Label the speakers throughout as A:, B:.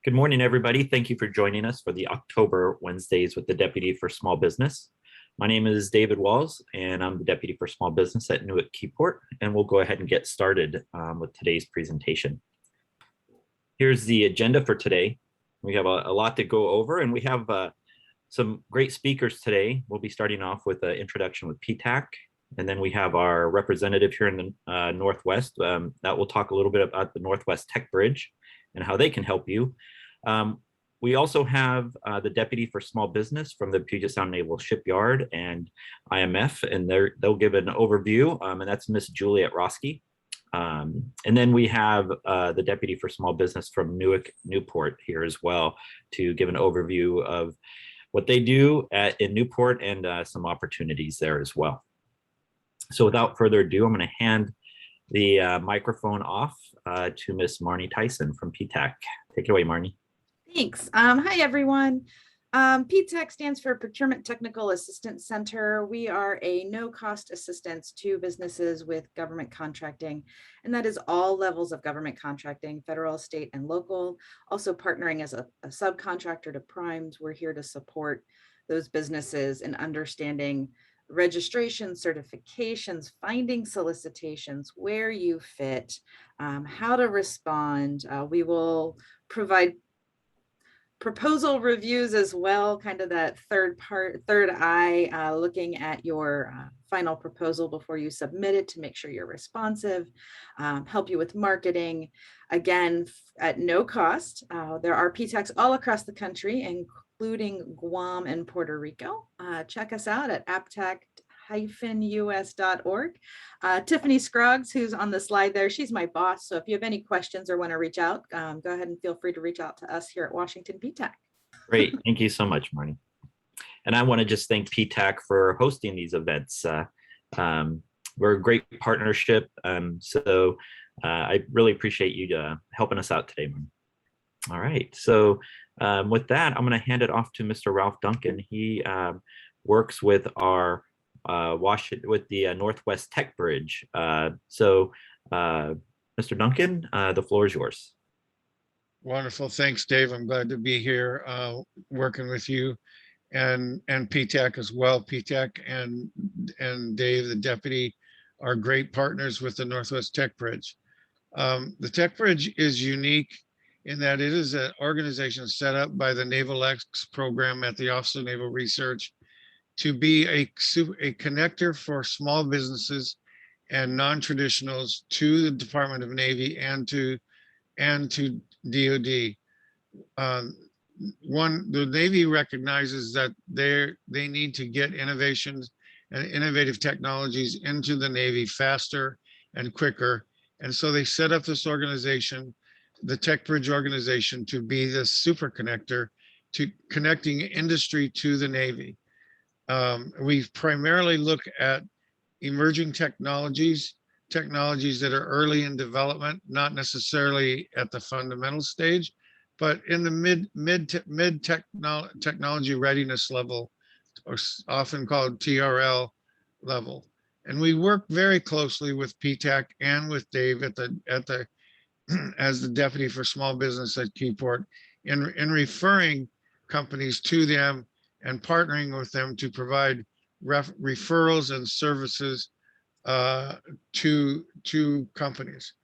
A: Good morning, everybody. Thank you for joining us for the October Wednesdays with the Deputy for Small Business. My name is David Walls, and I'm the Deputy for Small Business at NUWC Keyport, and we'll go ahead and get started with today's presentation. Here's the agenda for today. We have a lot to go over, and we have some great speakers today. We'll be starting off with an introduction with PTAC, and then we have our representative here in the Northwest that will talk a little bit about the Northwest Tech Bridge and how they can help you. We also have the Deputy for Small Business from the Puget Sound Naval Shipyard and IMF, and they'll give an overview, and that's Miss Juliet Roski. And then we have the Deputy for Small Business from NUWC Newport here as well to give an overview of what they do in Newport and some opportunities there as well. So without further ado, I'm going to hand the microphone off to Miss Marnie Tyson from PTAC. Take it away, Marnie.
B: Thanks. Hi, everyone. PTAC stands for Procurement Technical Assistance Center. We are a no-cost assistance to businesses with government contracting, and that is all levels of government contracting, federal, state, and local. Also partnering as a subcontractor to primes. We're here to support those businesses in understanding registration, certifications, finding solicitations, where you fit, how to respond. We will provide proposal reviews as well, kind of that third eye, looking at your final proposal before you submit it to make sure you're responsive, help you with marketing, again, at no cost. There are PTACs all across the country, including Guam and Puerto Rico. Check us out at aptac-us.org. Tiffany Scruggs, who's on the slide there, she's my boss. So if you have any questions or want to reach out, go ahead and feel free to reach out to us here at Washington PTAC. Great.
A: Thank you so much, Marnie. And I want to just thank PTAC for hosting these events. We're a great partnership. So I really appreciate you helping us out today, Marnie. All right. So with that, I'm going to hand it off to Mr. Ralph Duncan. He works with our the Northwest Tech Bridge. So Mr. Duncan, the floor is yours.
C: Wonderful. Thanks, Dave. I'm glad to be here working with you and PTAC as well. PTAC and Dave, the deputy, are great partners with the Northwest Tech Bridge. The Tech Bridge is unique in that it is an organization set up by the Naval X program at the Office of Naval Research to be a connector for small businesses and non-traditionals to the Department of Navy and to DoD. The Navy recognizes that they need to get innovations and innovative technologies into the Navy faster and quicker. And so they set up this organization, the Tech Bridge organization, to be the super connector to connecting industry to the Navy. We primarily look at emerging technologies that are early in development, not necessarily at the fundamental stage, but in the mid technology readiness level, or often called TRL level. And we work very closely with PTAC and with Dave as the Deputy for Small Business at Keyport in referring companies to them and partnering with them to provide referrals and services to companies.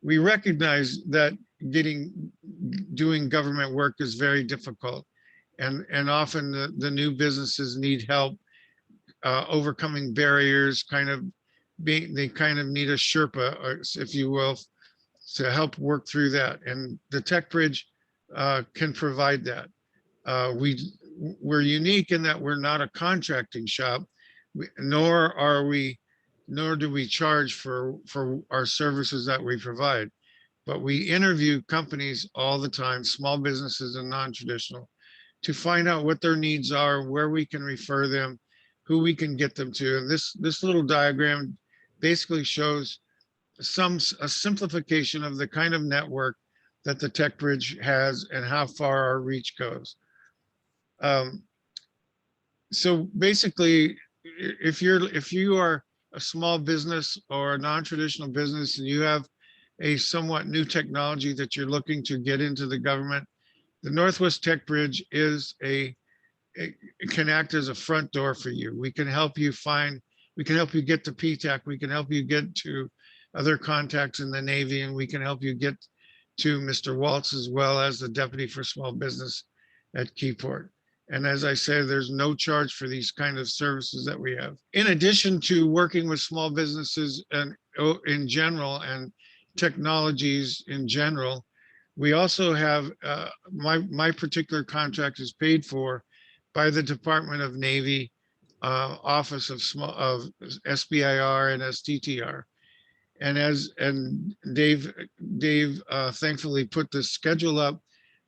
C: We recognize that doing government work is very difficult, and often the new businesses need help overcoming barriers. They kind of need a Sherpa, or, if you will, to help work through that. And the Tech Bridge can provide that. We're unique in that we're not a contracting shop, nor do we charge for our services that we provide. But we interview companies all the time, small businesses and non-traditional, to find out what their needs are, where we can refer them, who we can get them to. And this little diagram basically shows a simplification of the kind of network that the Tech Bridge has and how far our reach goes. So basically, if you are a small business or a non-traditional business and you have a somewhat new technology that you're looking to get into the government, the Northwest Tech Bridge is it can act as a front door for you. We can help you get to PTAC, we can help you get to other contacts in the Navy, and we can help you get to Mr. Waltz as well as the Deputy for Small Business at Keyport. And as I say, there's no charge for these kind of services that we have. In addition to working with small businesses and in general and technologies in general, we also have my particular contract is paid for by the Department of Navy Office of SBIR and STTR. And Dave thankfully put the schedule up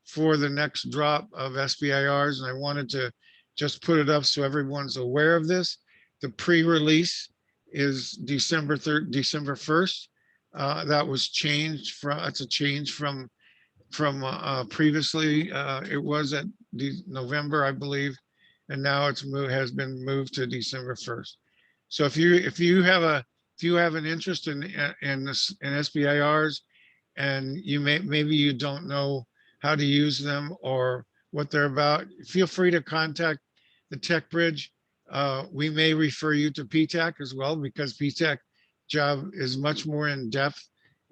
C: for the next drop of SBIRs, and I wanted to just put it up so everyone's aware of this. The pre-release is December 1st. That was changed from, it's a change from previously. It was at November, I believe, and now has been moved to December 1st. So if you have an interest in SBIRs, and maybe you don't know how to use them or what they're about, feel free to contact the Tech Bridge. We may refer you to PTAC as well, because PTAC job is much more in depth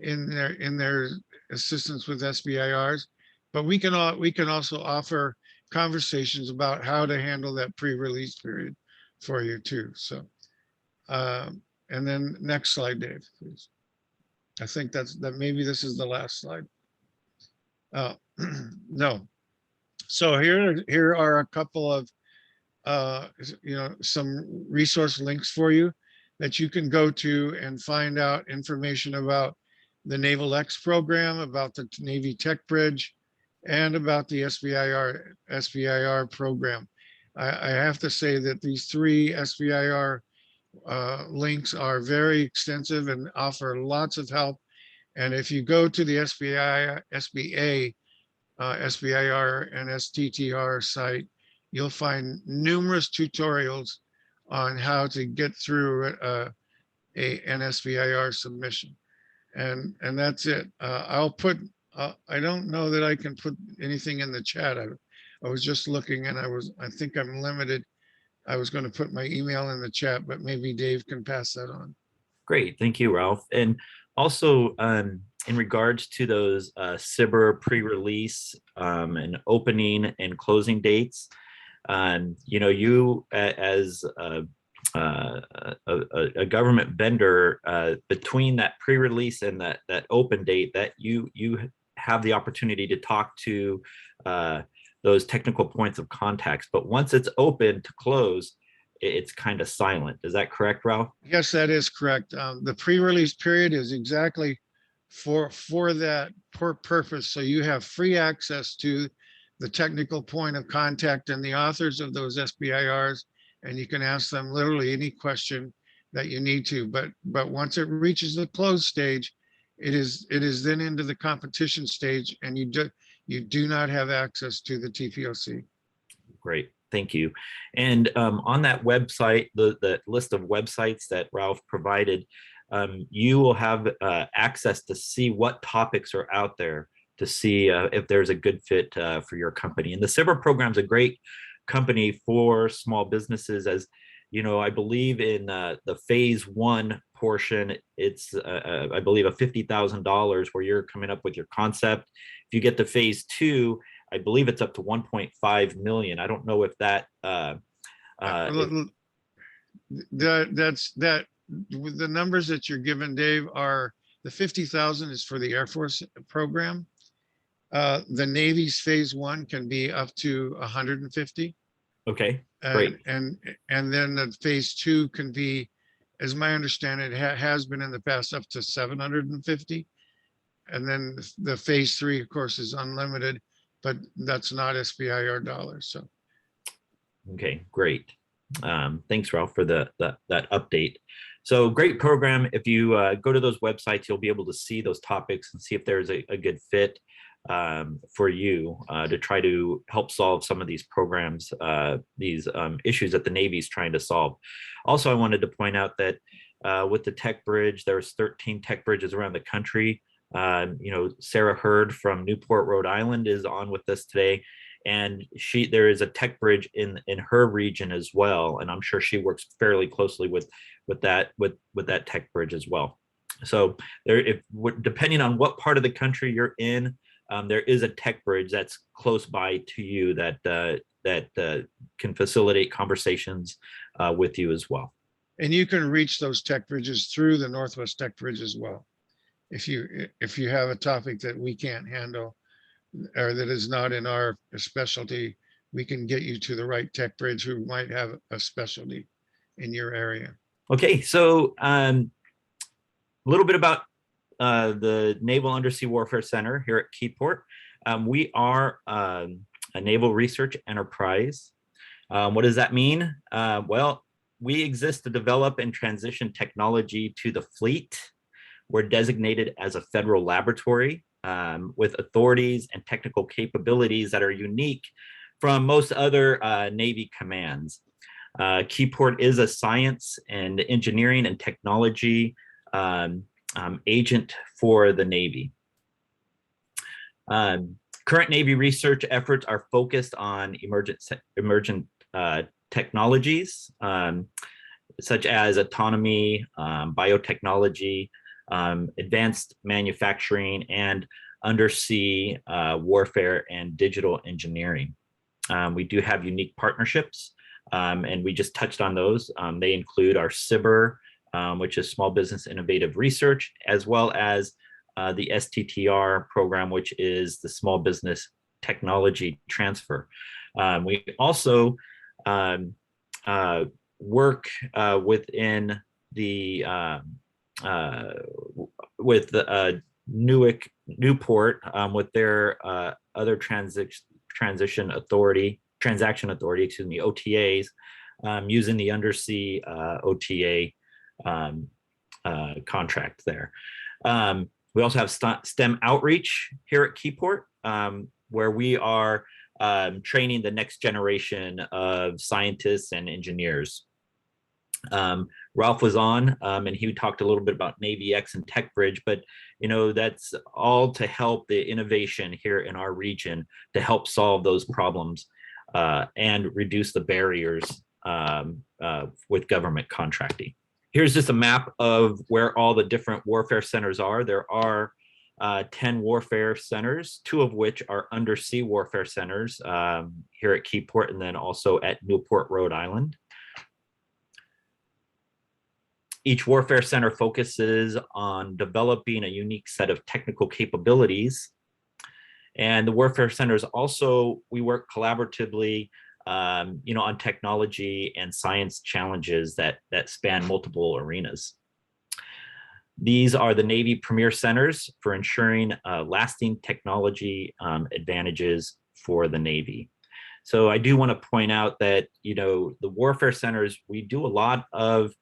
C: in their assistance with SBIRs. But we can also offer conversations about how to handle that pre-release period for you too. So, and then next slide, Dave, please. I think maybe this is the last slide. No. So here are a couple of some resource links for you that you can go to and find out information about the Naval X program, about the Navy Tech Bridge, and about the SBIR program. I have to say that these three SBIR links are very extensive and offer lots of help. And if you go to the SBIR and STTR site, you'll find numerous tutorials on how to get through an SBIR submission. And that's it. I'll put, I don't know that I can put anything in the chat. I was just looking, and I think I'm limited. I was going to put my email in the chat, but maybe Dave can pass that on.
A: Great, thank you, Ralph. And also in regards to those SBIR pre-release and opening and closing dates, you as a government vendor, between that pre-release and that open date, that you have the opportunity to talk to those technical points of contacts. But once it's open to close, it's kind of silent. Is that correct, Ralph?
C: Yes, that is correct. The pre-release period is exactly for that purpose. So you have free access to the technical point of contact and the authors of those SBIRs, and you can ask them literally any question that you need to. But once it reaches the close stage, it is then into the competition stage, and you do not have access to the TPOC.
A: Great, thank you. And on that website, the list of websites that Ralph provided, you will have access to see what topics are out there, to see if there's a good fit for your company. And the SBIR program is a great company for small businesses. As you know, I believe in the phase 1 portion, it's I believe a $50,000 where you're coming up with your concept. If you get to phase 2, I believe it's up to 1.5 million. I don't know if that
C: the numbers that you're given, Dave, are the 50,000 is for the Air Force program. The Navy's phase 1 can be up to 150.
A: Okay, great.
C: And then the phase 2 can be, as my understanding, has been in the past, up to 750. And then the phase 3, of course, is unlimited, but that's not SBIR dollars. So. Okay,
A: great. Thanks, Ralph, for that update. So great program. If you go to those websites, you'll be able to see those topics and see if there's a good fit for you to try to help solve some of these programs, these issues that the Navy's trying to solve. Also, I wanted to point out that with the Tech Bridge, there's 13 Tech Bridges around the country. Sarah Hurd from Newport, Rhode Island is on with us today. And there is a tech bridge in her region as well. And I'm sure she works fairly closely with that tech bridge as well. So depending on what part of the country you're in, there is a tech bridge that's close by to you that can facilitate conversations with you as well.
C: And you can reach those tech bridges through the Northwest Tech Bridge as well. If you have a topic that we can't handle or that is not in our specialty, we can get you to the right tech bridge who might have a specialty in your area.
A: Okay, so a little bit about the Naval Undersea Warfare Center here at Keyport. We are a naval research enterprise. What does that mean? Well, we exist to develop and transition technology to the fleet. We're designated as a federal laboratory with authorities and technical capabilities that are unique from most other Navy commands. Keyport is a science and engineering and technology agent for the Navy. Current Navy research efforts are focused on emergent technologies, such as autonomy, biotechnology, advanced manufacturing, and undersea warfare and digital engineering. We do have unique partnerships, and we just touched on those. They include our SBIR, which is Small Business Innovative Research, as well as the STTR program, which is the Small Business Technology Transfer. We also work within the Newport with their other transaction authority, excuse me, OTAs, using the undersea OTA contract there. We also have STEM outreach here at Keyport, where we are training the next generation of scientists and engineers. Ralph was on, and he talked a little bit about NAVX and Tech Bridge, but that's all to help the innovation here in our region to help solve those problems and reduce the barriers with government contracting. Here's just a map of where all the different warfare centers are. There are 10 warfare centers, 2 of which are undersea warfare centers here at Keyport and then also at Newport, Rhode Island. Each warfare center focuses on developing a unique set of technical capabilities. And the warfare centers also, we work collaboratively on technology and science challenges that span multiple arenas. These are the Navy premier centers for ensuring lasting technology advantages for the Navy. So I do want to point out that, the warfare centers, we do a lot of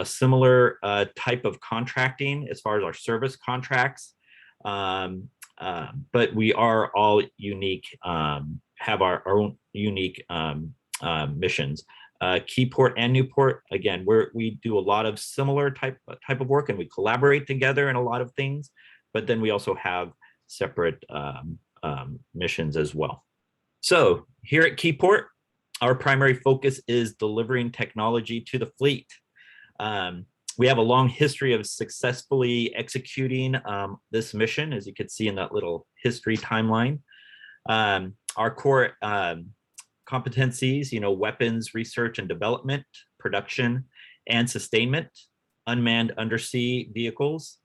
A: similar type of contracting as far as our service contracts, but we are all unique, have our own unique missions. Keyport and Newport, again, we do a lot of similar type of work, and we collaborate together in a lot of things, but then we also have separate missions as well. So here at Keyport, our primary focus is delivering technology to the fleet. We have a long history of successfully executing this mission, as you can see in that little history timeline. Our core competencies, weapons research and development, production and sustainment, unmanned undersea vehicles,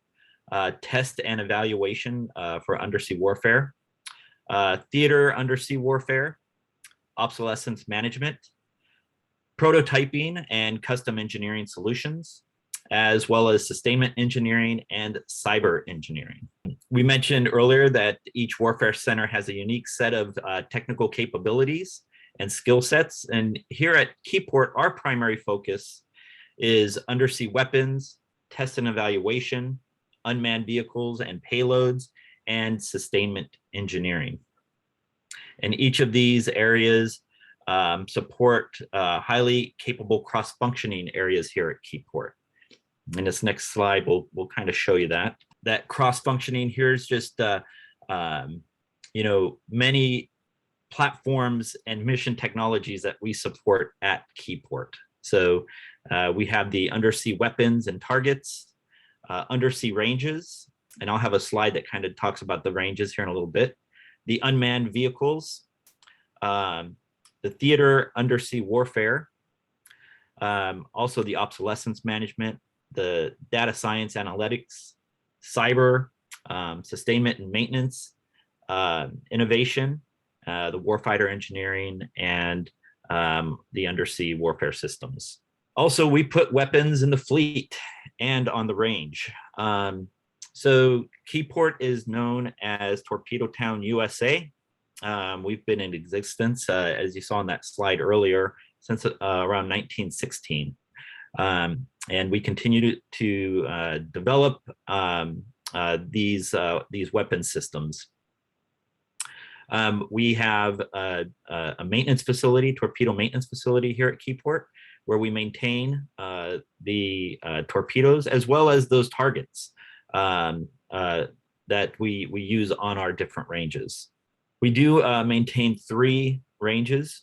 A: test and evaluation for undersea warfare, theater undersea warfare, obsolescence management, prototyping and custom engineering solutions, as well as sustainment engineering and cyber engineering. We mentioned earlier that each warfare center has a unique set of technical capabilities and skill sets. And here at Keyport, our primary focus is undersea weapons, test and evaluation, unmanned vehicles and payloads, and sustainment engineering. And each of these areas support highly capable cross-functioning areas here at Keyport. In this next slide, we'll kind of show you that. that cross-functioning. Here's just many platforms and mission technologies that we support at Keyport. So we have the undersea weapons and targets, undersea ranges, and I'll have a slide that kind of talks about the ranges here in a little bit. The unmanned vehicles, the theater undersea warfare, also the obsolescence management, the data science analytics, cyber, sustainment and maintenance, innovation, the warfighter engineering, and the undersea warfare systems. Also, we put weapons in the fleet and on the range. So Keyport is known as Torpedo Town, USA. We've been in existence, as you saw on that slide earlier, since around 1916. And we continue to develop these weapon systems. We have a maintenance facility, torpedo maintenance facility here at Keyport, where we maintain the torpedoes as well as those targets that we use on our different ranges. We do maintain 3 ranges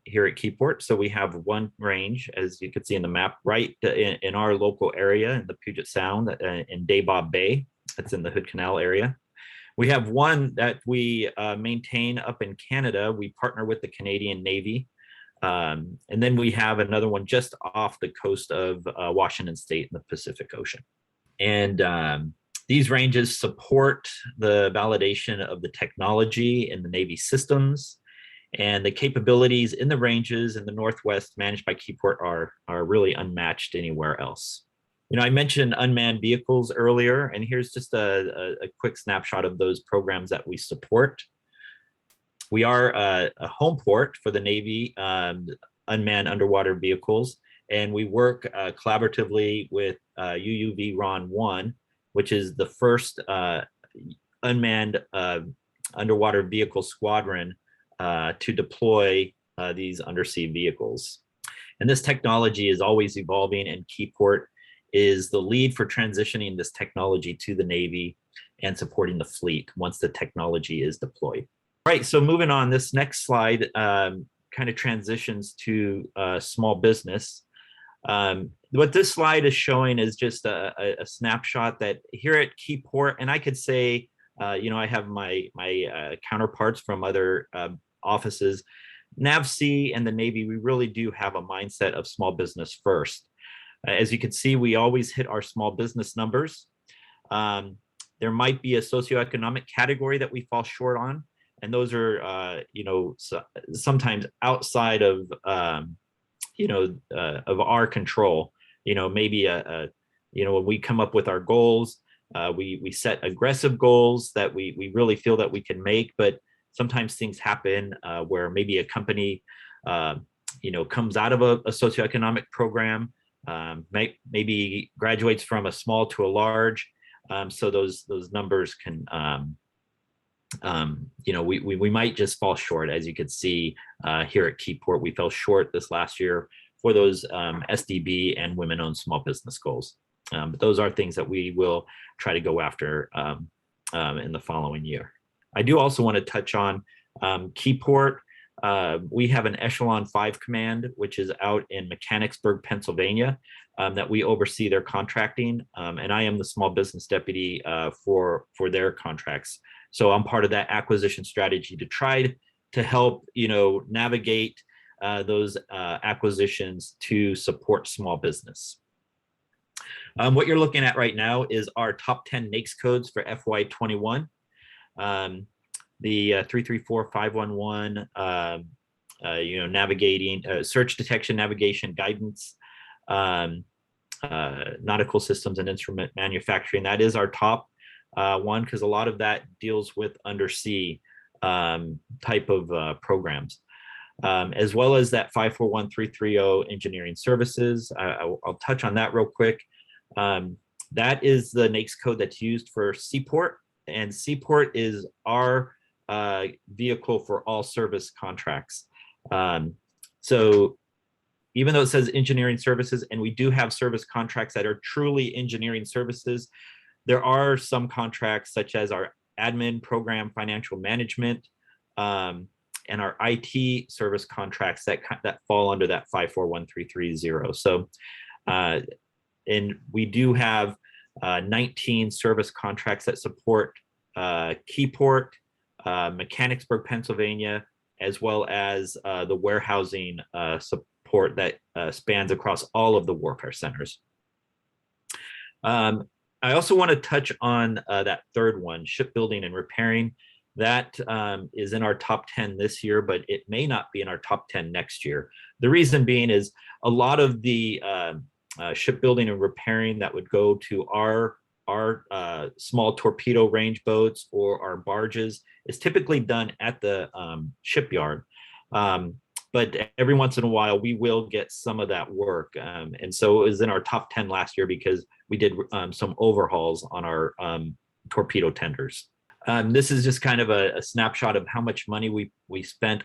A: here at Keyport. So we have one range, as you can see in the map, right in our local area in the Puget Sound in Dabob Bay. That's in the Hood Canal area. We have one that we maintain up in Canada. We partner with the Canadian Navy. And then we have another one just off the coast of Washington State in the Pacific Ocean. And these ranges support the validation of the technology in the Navy systems, and the capabilities in the ranges in the Northwest managed by Keyport are really unmatched anywhere else. You know, I mentioned unmanned vehicles earlier, and here's just a quick snapshot of those programs that we support. We are a home port for the Navy unmanned underwater vehicles, and we work collaboratively with UUV-RON-1, which is the first unmanned underwater vehicle squadron to deploy these undersea vehicles. And this technology is always evolving, and Keyport is the lead for transitioning this technology to the Navy and supporting the fleet once the technology is deployed. All right, so moving on, this next slide kind of transitions to small business. What this slide is showing is just a snapshot that here at Keyport, and I could say, I have my counterparts from other offices, NAVC and the Navy, we really do have a mindset of small business first. As you can see, we always hit our small business numbers. There might be a socioeconomic category that we fall short on, and those are, sometimes outside of, of our control. Maybe when we come up with our goals, we set aggressive goals that we really feel that we can make, but sometimes things happen where maybe a company, comes out of a socioeconomic program, maybe graduates from a small to a large. So those numbers can, we might just fall short. As you could see here at Keyport, we fell short this last year for those SDB and women-owned small business goals. But those are things that we will try to go after in the following year. I do also want to touch on Keyport. We have an Echelon 5 command, which is out in Mechanicsburg, Pennsylvania, that we oversee their contracting. And I am the small business deputy for their contracts. So I'm part of that acquisition strategy to try to help, navigate those acquisitions to support small business. What you're looking at right now is our top 10 NAICS codes for FY21. The 334511, navigating, search detection, navigation, guidance, nautical systems and instrument manufacturing. That is our top one, because a lot of that deals with undersea type of programs, as well as that 541330 engineering services. I'll touch on that real quick. That is the NAICS code that's used for Seaport, and Seaport is our vehicle for all service contracts. So even though it says engineering services, and we do have service contracts that are truly engineering services, There are some contracts such as our admin, program, financial management, and our IT service contracts that fall under that 541330. So, and we do have 19 service contracts that support Keyport, Mechanicsburg, Pennsylvania, as well as the warehousing support that spans across all of the warfare centers. I also want to touch on that third one, shipbuilding and repairing. That is in our top 10 this year, but it may not be in our top 10 next year. The reason being is a lot of the shipbuilding and repairing that would go to our small torpedo range boats or our barges is typically done at the shipyard. But every once in a while, we will get some of that work. And so it was in our top 10 last year because we did some overhauls on our torpedo tenders. This is just kind of a snapshot of how much money we spent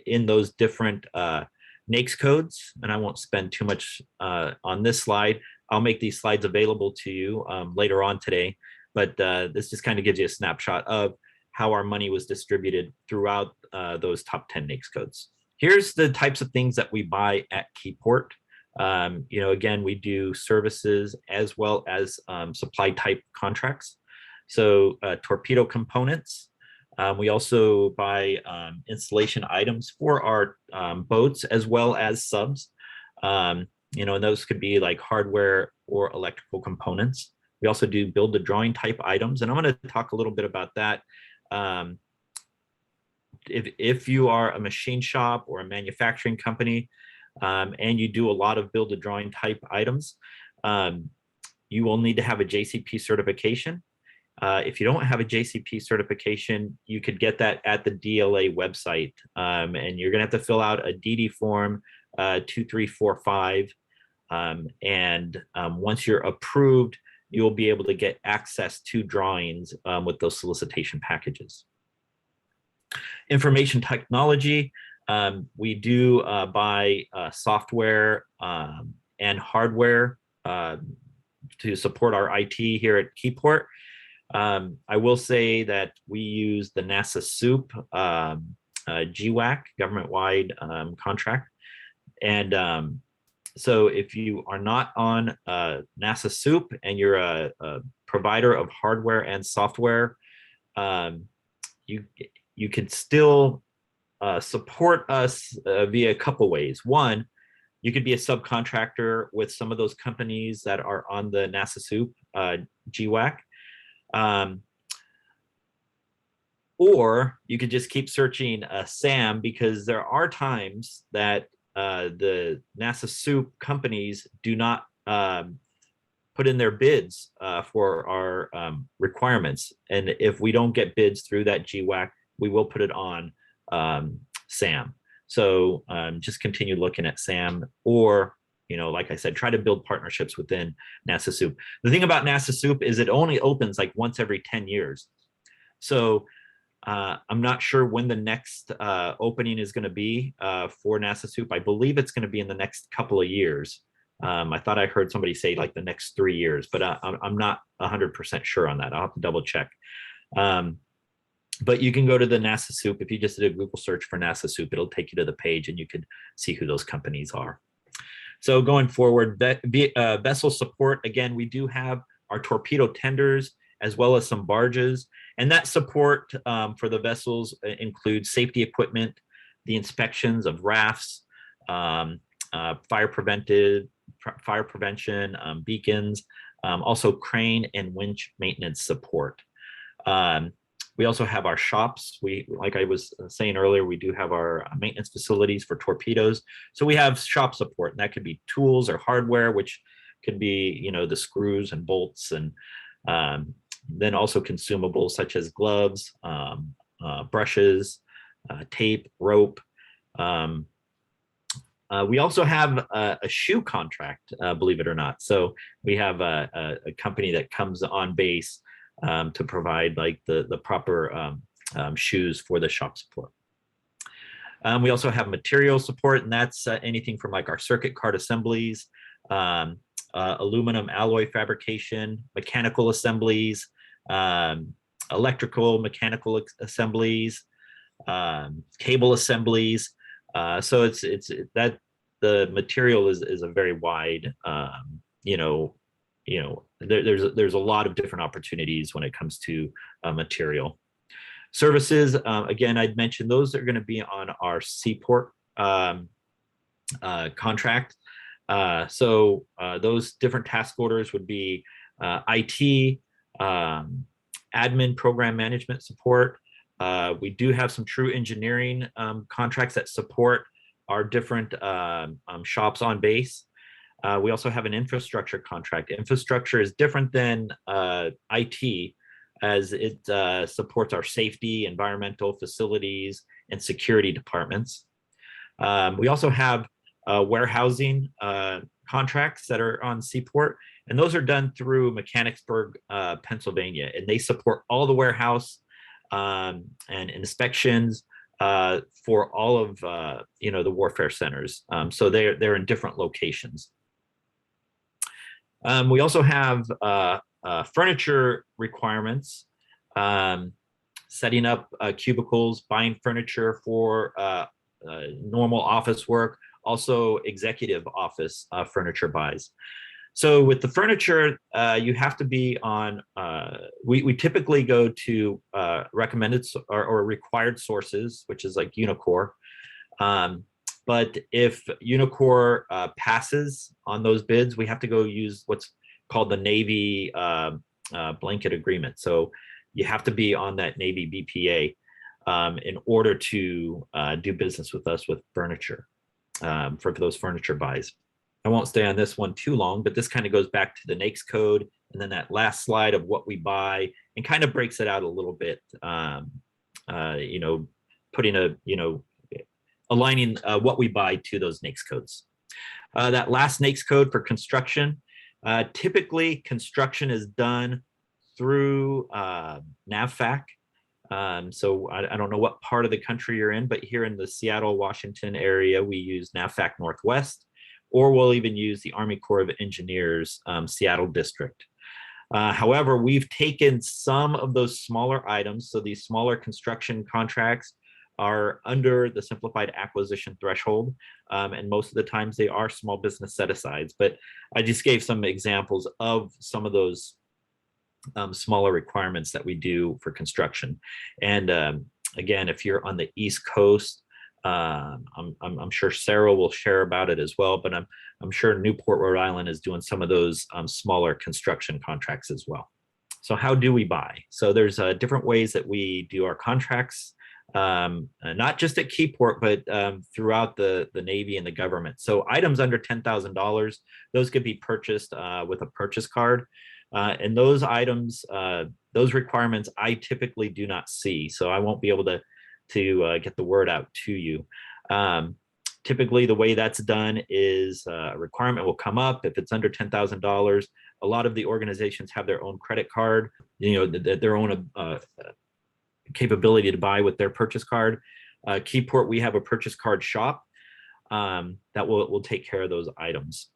A: in those different NAICS codes, and I won't spend too much on this slide. I'll make these slides available to you later on today, but this just kind of gives you a snapshot of how our money was distributed throughout those top 10 NAICS codes. Here's the types of things that we buy at Keyport. You know, again, we do services as well as supply type contracts. So torpedo components. We also buy installation items for our boats as well as subs. You know, and those could be like hardware or electrical components. We also do build to drawing type items, and I'm going to talk a little bit about that. If you are a machine shop or a manufacturing company and you do a lot of build to drawing type items, you will need to have a Jcp certification. If you don't have a Jcp certification, you could get that at the DLA website, and you're going to have to fill out a DD form 2345. And once you're approved, you'll be able to get access to drawings with those solicitation packages. Information technology, we do buy software and hardware to support our IT here at Keyport. I will say that we use the NASA SOUP GWAC, government-wide contract. And so if you are not on NASA SOUP and you're a provider of hardware and software, you can still support us via a couple ways. One, you could be a subcontractor with some of those companies that are on the NASA SOUP GWAC. Or you could just keep searching SAM, because there are times that the NASA SOUP companies do not put in their bids for our requirements. And if we don't get bids through that GWAC, we will put it on SAM. So just continue looking at SAM, or, you know, like I said, try to build partnerships within NASA SOUP. The thing about NASA SOUP is it only opens like once every 10 years. So I'm not sure when the next opening is going to be for NASA SOUP. I believe it's going to be in the next couple of years. I thought I heard somebody say like the next 3 years, but I'm not 100% sure on that. I'll have to double check. But you can go to the NASA SOUP. If you just did a Google search for NASA SOUP, it'll take you to the page and you can see who those companies are. So going forward, vessel support, again, we do have our torpedo tenders as well as some barges. And that support for the vessels includes safety equipment, the inspections of rafts, fire prevention, beacons, also crane and winch maintenance support. We also have our shops. Like I was saying earlier, we do have our maintenance facilities for torpedoes. So we have shop support, and that could be tools or hardware, which could be, you know, the screws and bolts, and then also consumables such as gloves, brushes, tape, rope. We also have a shoe contract, believe it or not. So we have a company that comes on base to provide like the proper shoes for the shop support. We also have material support, and that's anything from like our circuit card assemblies, aluminum alloy fabrication, mechanical assemblies, electrical, mechanical assemblies, cable assemblies. So it's that the material is a very wide, there's a lot of different opportunities when it comes to material. Services, again, I'd mentioned those are going to be on our Seaport contract. So those different task orders would be IT, admin, program management support. We do have some true engineering contracts that support our different shops on base. We also have an infrastructure contract. Infrastructure is different than IT, as it supports our safety, environmental, facilities, and security departments. We also have warehousing contracts that are on Seaport, and those are done through Mechanicsburg, Pennsylvania, and they support all the warehouse and inspections for all of the warfare centers. So they're in different locations. We also have furniture requirements, setting up cubicles, buying furniture for normal office work, also executive office furniture buys. So with the furniture, you have to be on, we typically go to recommended or required sources, which is like Unicor. But if Unicor passes on those bids, we have to go use what's called the Navy blanket agreement. So you have to be on that Navy BPA in order to do business with us with furniture, for those furniture buys. I won't stay on this one too long, but this kind of goes back to the NAICS code, and then that last slide of what we buy, and kind of breaks it out a little bit, putting aligning what we buy to those NAICS codes. That last NAICS code for construction, typically construction is done through NAVFAC. So I don't know what part of the country you're in, but here in the Seattle, Washington area, we use NAVFAC Northwest, or we'll even use the Army Corps of Engineers Seattle District. However, we've taken some of those smaller items, so these smaller construction contracts are under the simplified acquisition threshold, and most of the times they are small business set-asides, but I just gave some examples of some of those smaller requirements that we do for construction. And again, if you're on the East Coast, I'm sure Sarah will share about it as well, but I'm sure Newport, Rhode Island is doing some of those smaller construction contracts as well. So how do we buy? So there's different ways that we do our contracts, not just at Keyport, but throughout the Navy and the government. So items under $10,000, those could be purchased with a purchase card. And those items, those requirements, I typically do not see. So I won't be able to get the word out to you. Typically, the way that's done is a requirement will come up. If it's under $10,000, a lot of the organizations have their own credit card, their own capability to buy with their purchase card. Keyport, we have a purchase card shop that will take care of those items.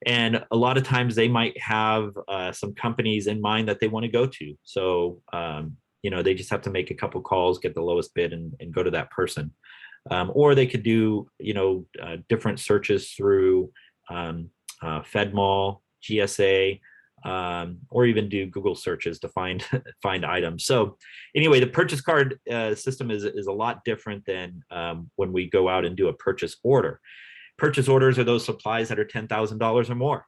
A: And a lot of times they might have some companies in mind that they want to go to. So, they just have to make a couple calls, get the lowest bid, and go to that person. Or they could do, different searches through FedMall, GSA, or even do Google searches to find items. So anyway, the purchase card system is a lot different than when we go out and do a purchase order. Purchase orders are those supplies that are $10,000 or more.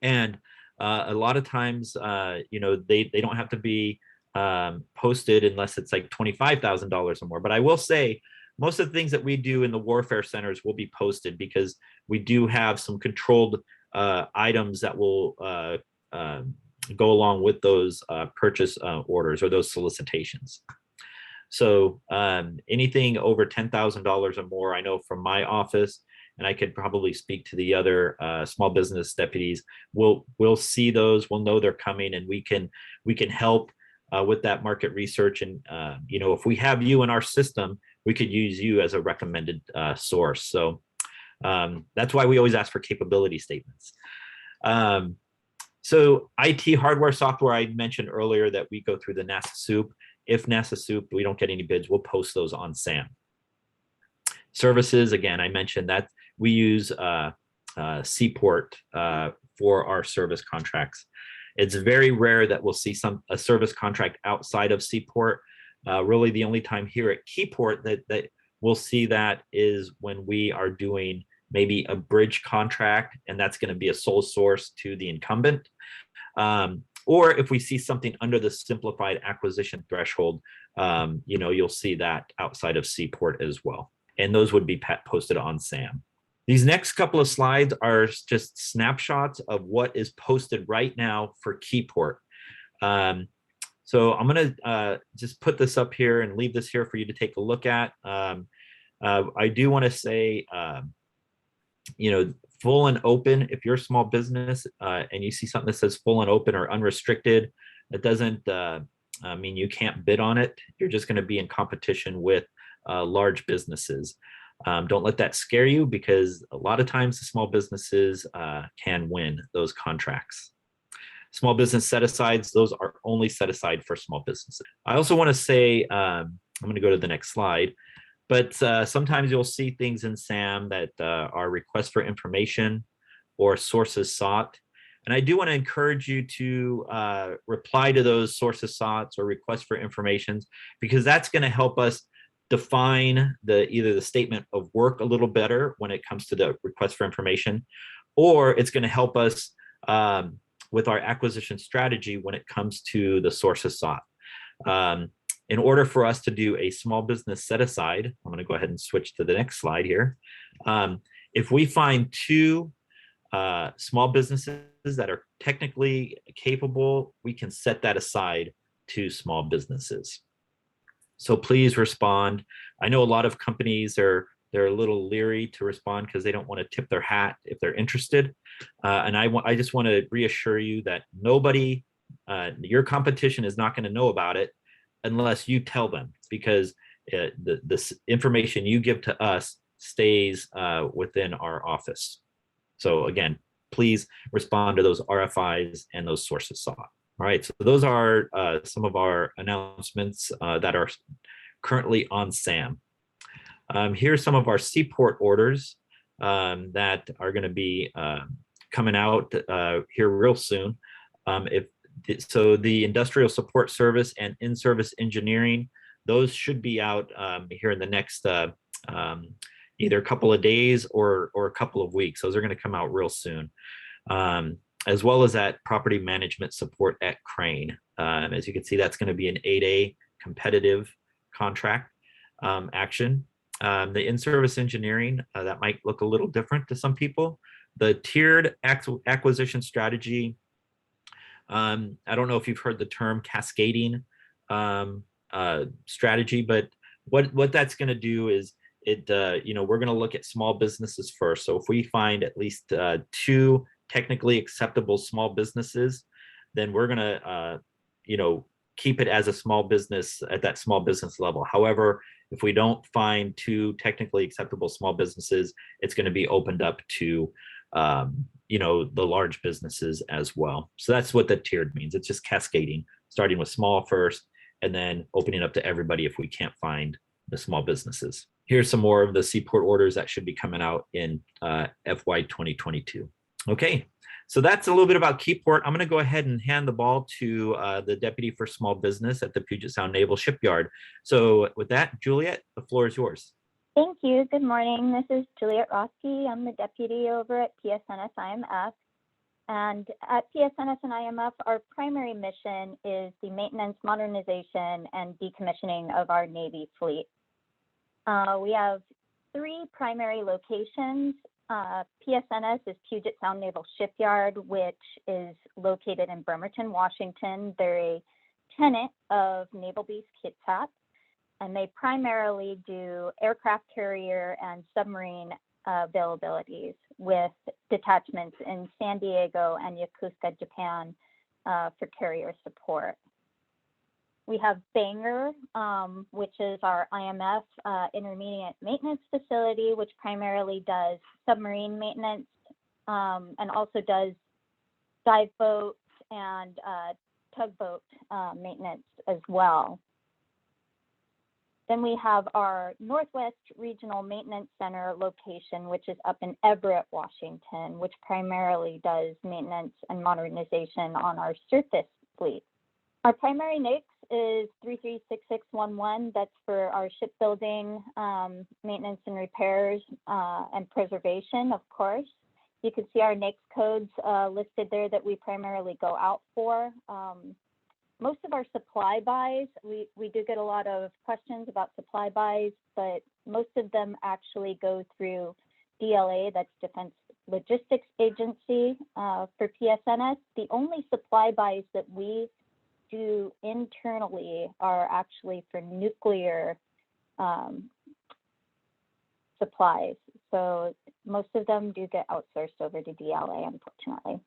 A: And a lot of times, they don't have to be posted unless it's like $25,000 or more. But I will say, most of the things that we do in the warfare centers will be posted, because we do have some controlled items that will go along with those purchase orders or those solicitations. So anything over $10,000 or more, I know from my office, and I could probably speak to the other small business deputies, we'll see those, we'll know they're coming, and we can help with that market research. And if we have you in our system, we could use you as a recommended source. So That's why we always ask for capability statements. So IT hardware software, I mentioned earlier that we go through the NASA soup. If NASA soup, we don't get any bids, we'll post those on SAM. Services, again, I mentioned that we use Seaport for our service contracts. It's very rare that we'll see a service contract outside of Seaport. Really the only time here at Keyport that we'll see that is when we are doing maybe a bridge contract, and that's going to be a sole source to the incumbent. Or if we see something under the simplified acquisition threshold, you'll see that outside of Seaport as well. And those would be posted on SAM. These next couple of slides are just snapshots of what is posted right now for Keyport. So I'm going to just put this up here and leave this here for you to take a look at. I do want to say, full and open, if you're a small business and you see something that says full and open or unrestricted, it doesn't mean you can't bid on it. You're just going to be in competition with large businesses. Don't let that scare you, because a lot of times the small businesses can win those contracts. Small business set-asides, those are only set aside for small businesses. I also want to say, I'm going to go to the next slide, but sometimes you'll see things in SAM that are requests for information or sources sought. And I do want to encourage you to reply to those sources sought or requests for information, because that's going to help us define either the statement of work a little better when it comes to the request for information, or it's going to help us with our acquisition strategy when it comes to the sources sought. In order for us to do a small business set aside, I'm going to go ahead and switch to the next slide here. If we find two small businesses that are technically capable, we can set that aside to small businesses. So please respond. I know a lot of companies they're a little leery to respond because they don't want to tip their hat if they're interested. And I just want to reassure you that nobody, your competition is not going to know about it unless you tell them, because the information you give to us stays within our office. So again, please respond to those RFIs and those sources sought. All right, so those are some of our announcements that are currently on SAM. Here's some of our Seaport orders that are going to be coming out here real soon. So the industrial support service and in-service engineering, those should be out here in the next either a couple of days or a couple of weeks. Those are going to come out real soon. As well as that property management support at Crane. As you can see, that's going to be an 8A competitive contract action. The in-service engineering, that might look a little different to some people. The tiered acquisition strategy, I don't know if you've heard the term cascading strategy, but what that's going to do is we're going to look at small businesses first. So if we find at least two technically acceptable small businesses, then we're going to keep it as a small business at that small business level. However, if we don't find two technically acceptable small businesses, it's going to be opened up to the large businesses as well. So that's what the tiered means. It's just cascading, starting with small first and then opening up to everybody if we can't find the small businesses. Here's some more of the Seaport orders that should be coming out in FY 2022. Okay, so that's a little bit about Keyport. I'm going to go ahead and hand the ball to the Deputy for Small Business at the Puget Sound Naval Shipyard. So with that, Juliet, the floor is yours.
D: Thank you. Good morning. This is Juliet Roski. I'm the deputy over at PSNS IMF. And at PSNS and IMF, our primary mission is the maintenance, modernization, and decommissioning of our Navy fleet. We have three primary locations. PSNS is Puget Sound Naval Shipyard, which is located in Bremerton, Washington. They're a tenant of Naval Base Kitsap, and they primarily do aircraft carrier and submarine availabilities with detachments in San Diego and Yokosuka, Japan for carrier support. We have Bangor, which is our IMF intermediate maintenance facility, which primarily does submarine maintenance and also does dive boats and tugboat maintenance as well. Then we have our Northwest Regional Maintenance Center location, which is up in Everett, Washington, which primarily does maintenance and modernization on our surface fleet. Our primary NAICS is 336611. That's for our shipbuilding, maintenance and repairs, and preservation, of course. You can see our NAICS codes listed there that we primarily go out for. Most of our supply buys, we do get a lot of questions about supply buys, but most of them actually go through DLA, that's Defense Logistics Agency for PSNS. The only supply buys that we do internally are actually for nuclear supplies. So most of them do get outsourced over to DLA, unfortunately.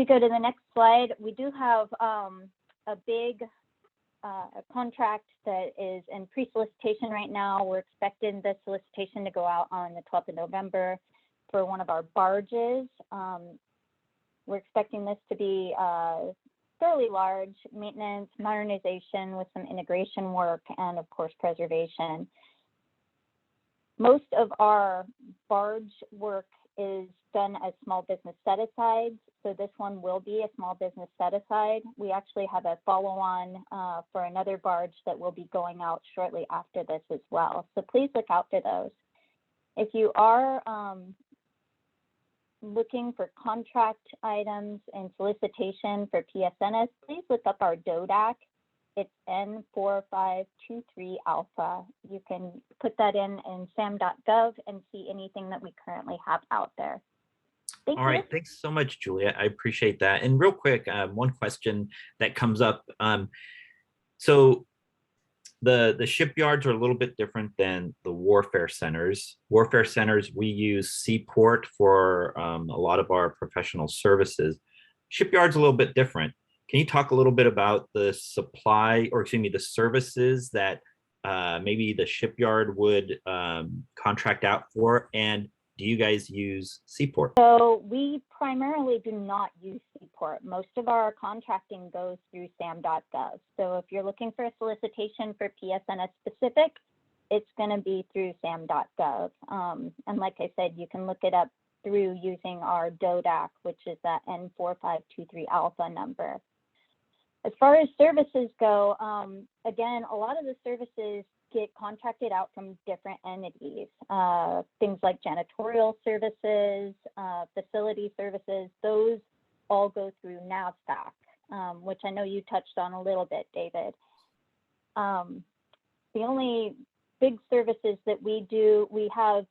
D: If you go to the next slide, we do have a big contract that is in pre-solicitation right now. We're expecting the solicitation to go out on the 12th of November for one of our barges. We're expecting this to be fairly large maintenance, modernization with some integration work, and of course, preservation. Most of our barge work is done as small business set-asides, so this one will be a small business set-aside. We actually have a follow-on for another barge that will be going out shortly after this as well, so please look out for those. If you are looking for contract items and solicitation for PSNS, please look up our DODAC. It's N4523 alpha. You can put that in sam.gov and see anything that we currently have out there. Thank you.
A: All right, thanks so much, Julia. I appreciate that. And real quick, one question that comes up. So the shipyards are a little bit different than the warfare centers. Warfare centers, we use Seaport for a lot of our professional services. Shipyards a little bit different. Can you talk a little bit about the supply, or excuse me, the services that maybe the shipyard would contract out for? And do you guys use Seaport?
D: So we primarily do not use Seaport. Most of our contracting goes through sam.gov. So if you're looking for a solicitation for PSNS specific, it's going to be through sam.gov. And like I said, you can look it up through using our DODAC, which is that N4523 alpha number. As far as services go, again, a lot of the services get contracted out from different entities. Things like janitorial services, facility services, those all go through NAVSAC, which I know you touched on a little bit, David. The only big services that we do, we have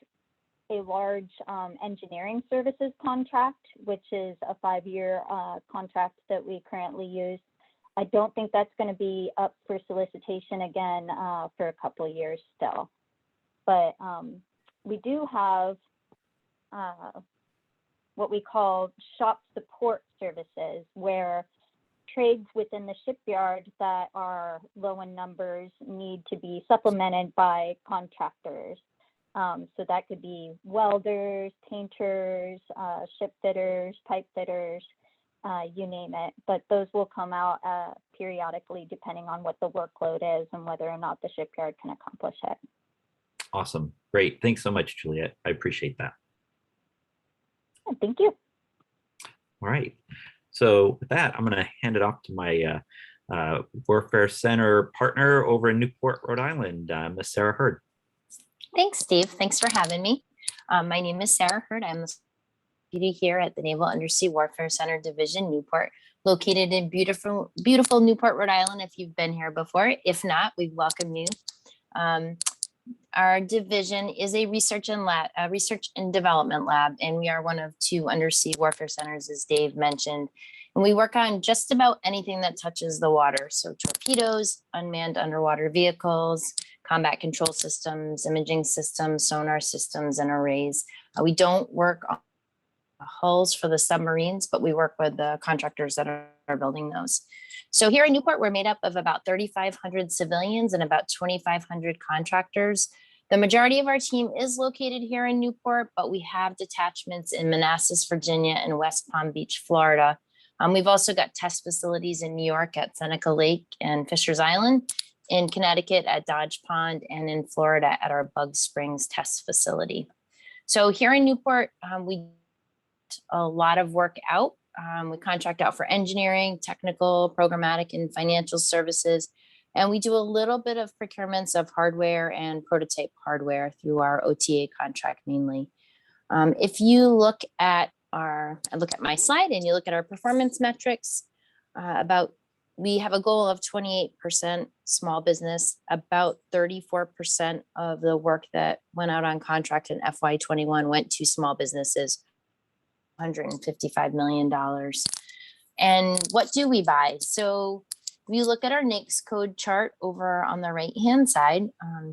D: a large engineering services contract, which is a 5-year contract that we currently use. I don't think that's going to be up for solicitation again for a couple of years still. But we do have what we call shop support services, where trades within the shipyard that are low in numbers need to be supplemented by contractors. So that could be welders, painters, ship fitters, pipe fitters, you name it, but those will come out periodically depending on what the workload is and whether or not the shipyard can accomplish it.
A: Awesome. Great. Thanks so much, Juliet. I appreciate that.
D: Thank you.
A: All right. So with that, I'm going to hand it off to my Warfare Center partner over in Newport, Rhode Island, Miss Sarah Hurd.
E: Thanks, Steve. Thanks for having me. My name is Sarah Hurd. I'm the deputy here at the Naval Undersea Warfare Center Division, Newport, located in beautiful Newport, Rhode Island. If you've been here before, if not, we welcome you. Our division is a research and development lab, and we are one of 2 undersea warfare centers, as Dave mentioned. And we work on just about anything that touches the water. So torpedoes, unmanned underwater vehicles, combat control systems, imaging systems, sonar systems, and arrays. We don't work hulls for the submarines, but we work with the contractors that are building those. So here in Newport, we're made up of about 3,500 civilians and about 2,500 contractors. The majority of our team is located here in Newport, but we have detachments in Manassas, Virginia, and West Palm Beach, Florida. We've also got test facilities in New York at Seneca Lake and Fisher's Island, in Connecticut at Dodge Pond, and in Florida at our Bug Springs test facility. So here in Newport, we do a lot of work out. We contract out for engineering, technical, programmatic, and financial services. And we do a little bit of procurements of hardware and prototype hardware through our OTA contract mainly. If you look at my slide and you look at our performance metrics, we have a goal of 28% small business. About 34% of the work that went out on contract in FY21 went to small businesses, $155 million. And what do we buy? So we look at our NAICS code chart over on the right-hand side.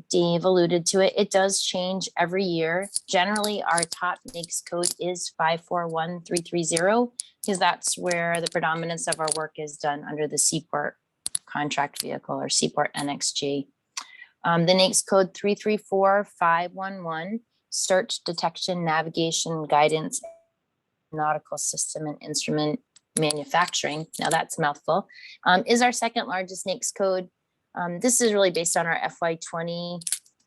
E: Dave alluded to it. It does change every year. Generally, our top NAICS code is 541330 because that's where the predominance of our work is done under the Seaport contract vehicle or Seaport NXG. The NAICS code 334511, search, detection, navigation, guidance, nautical system and instrument manufacturing, now that's a mouthful, is our second largest NAICS code. This is really based on our FY20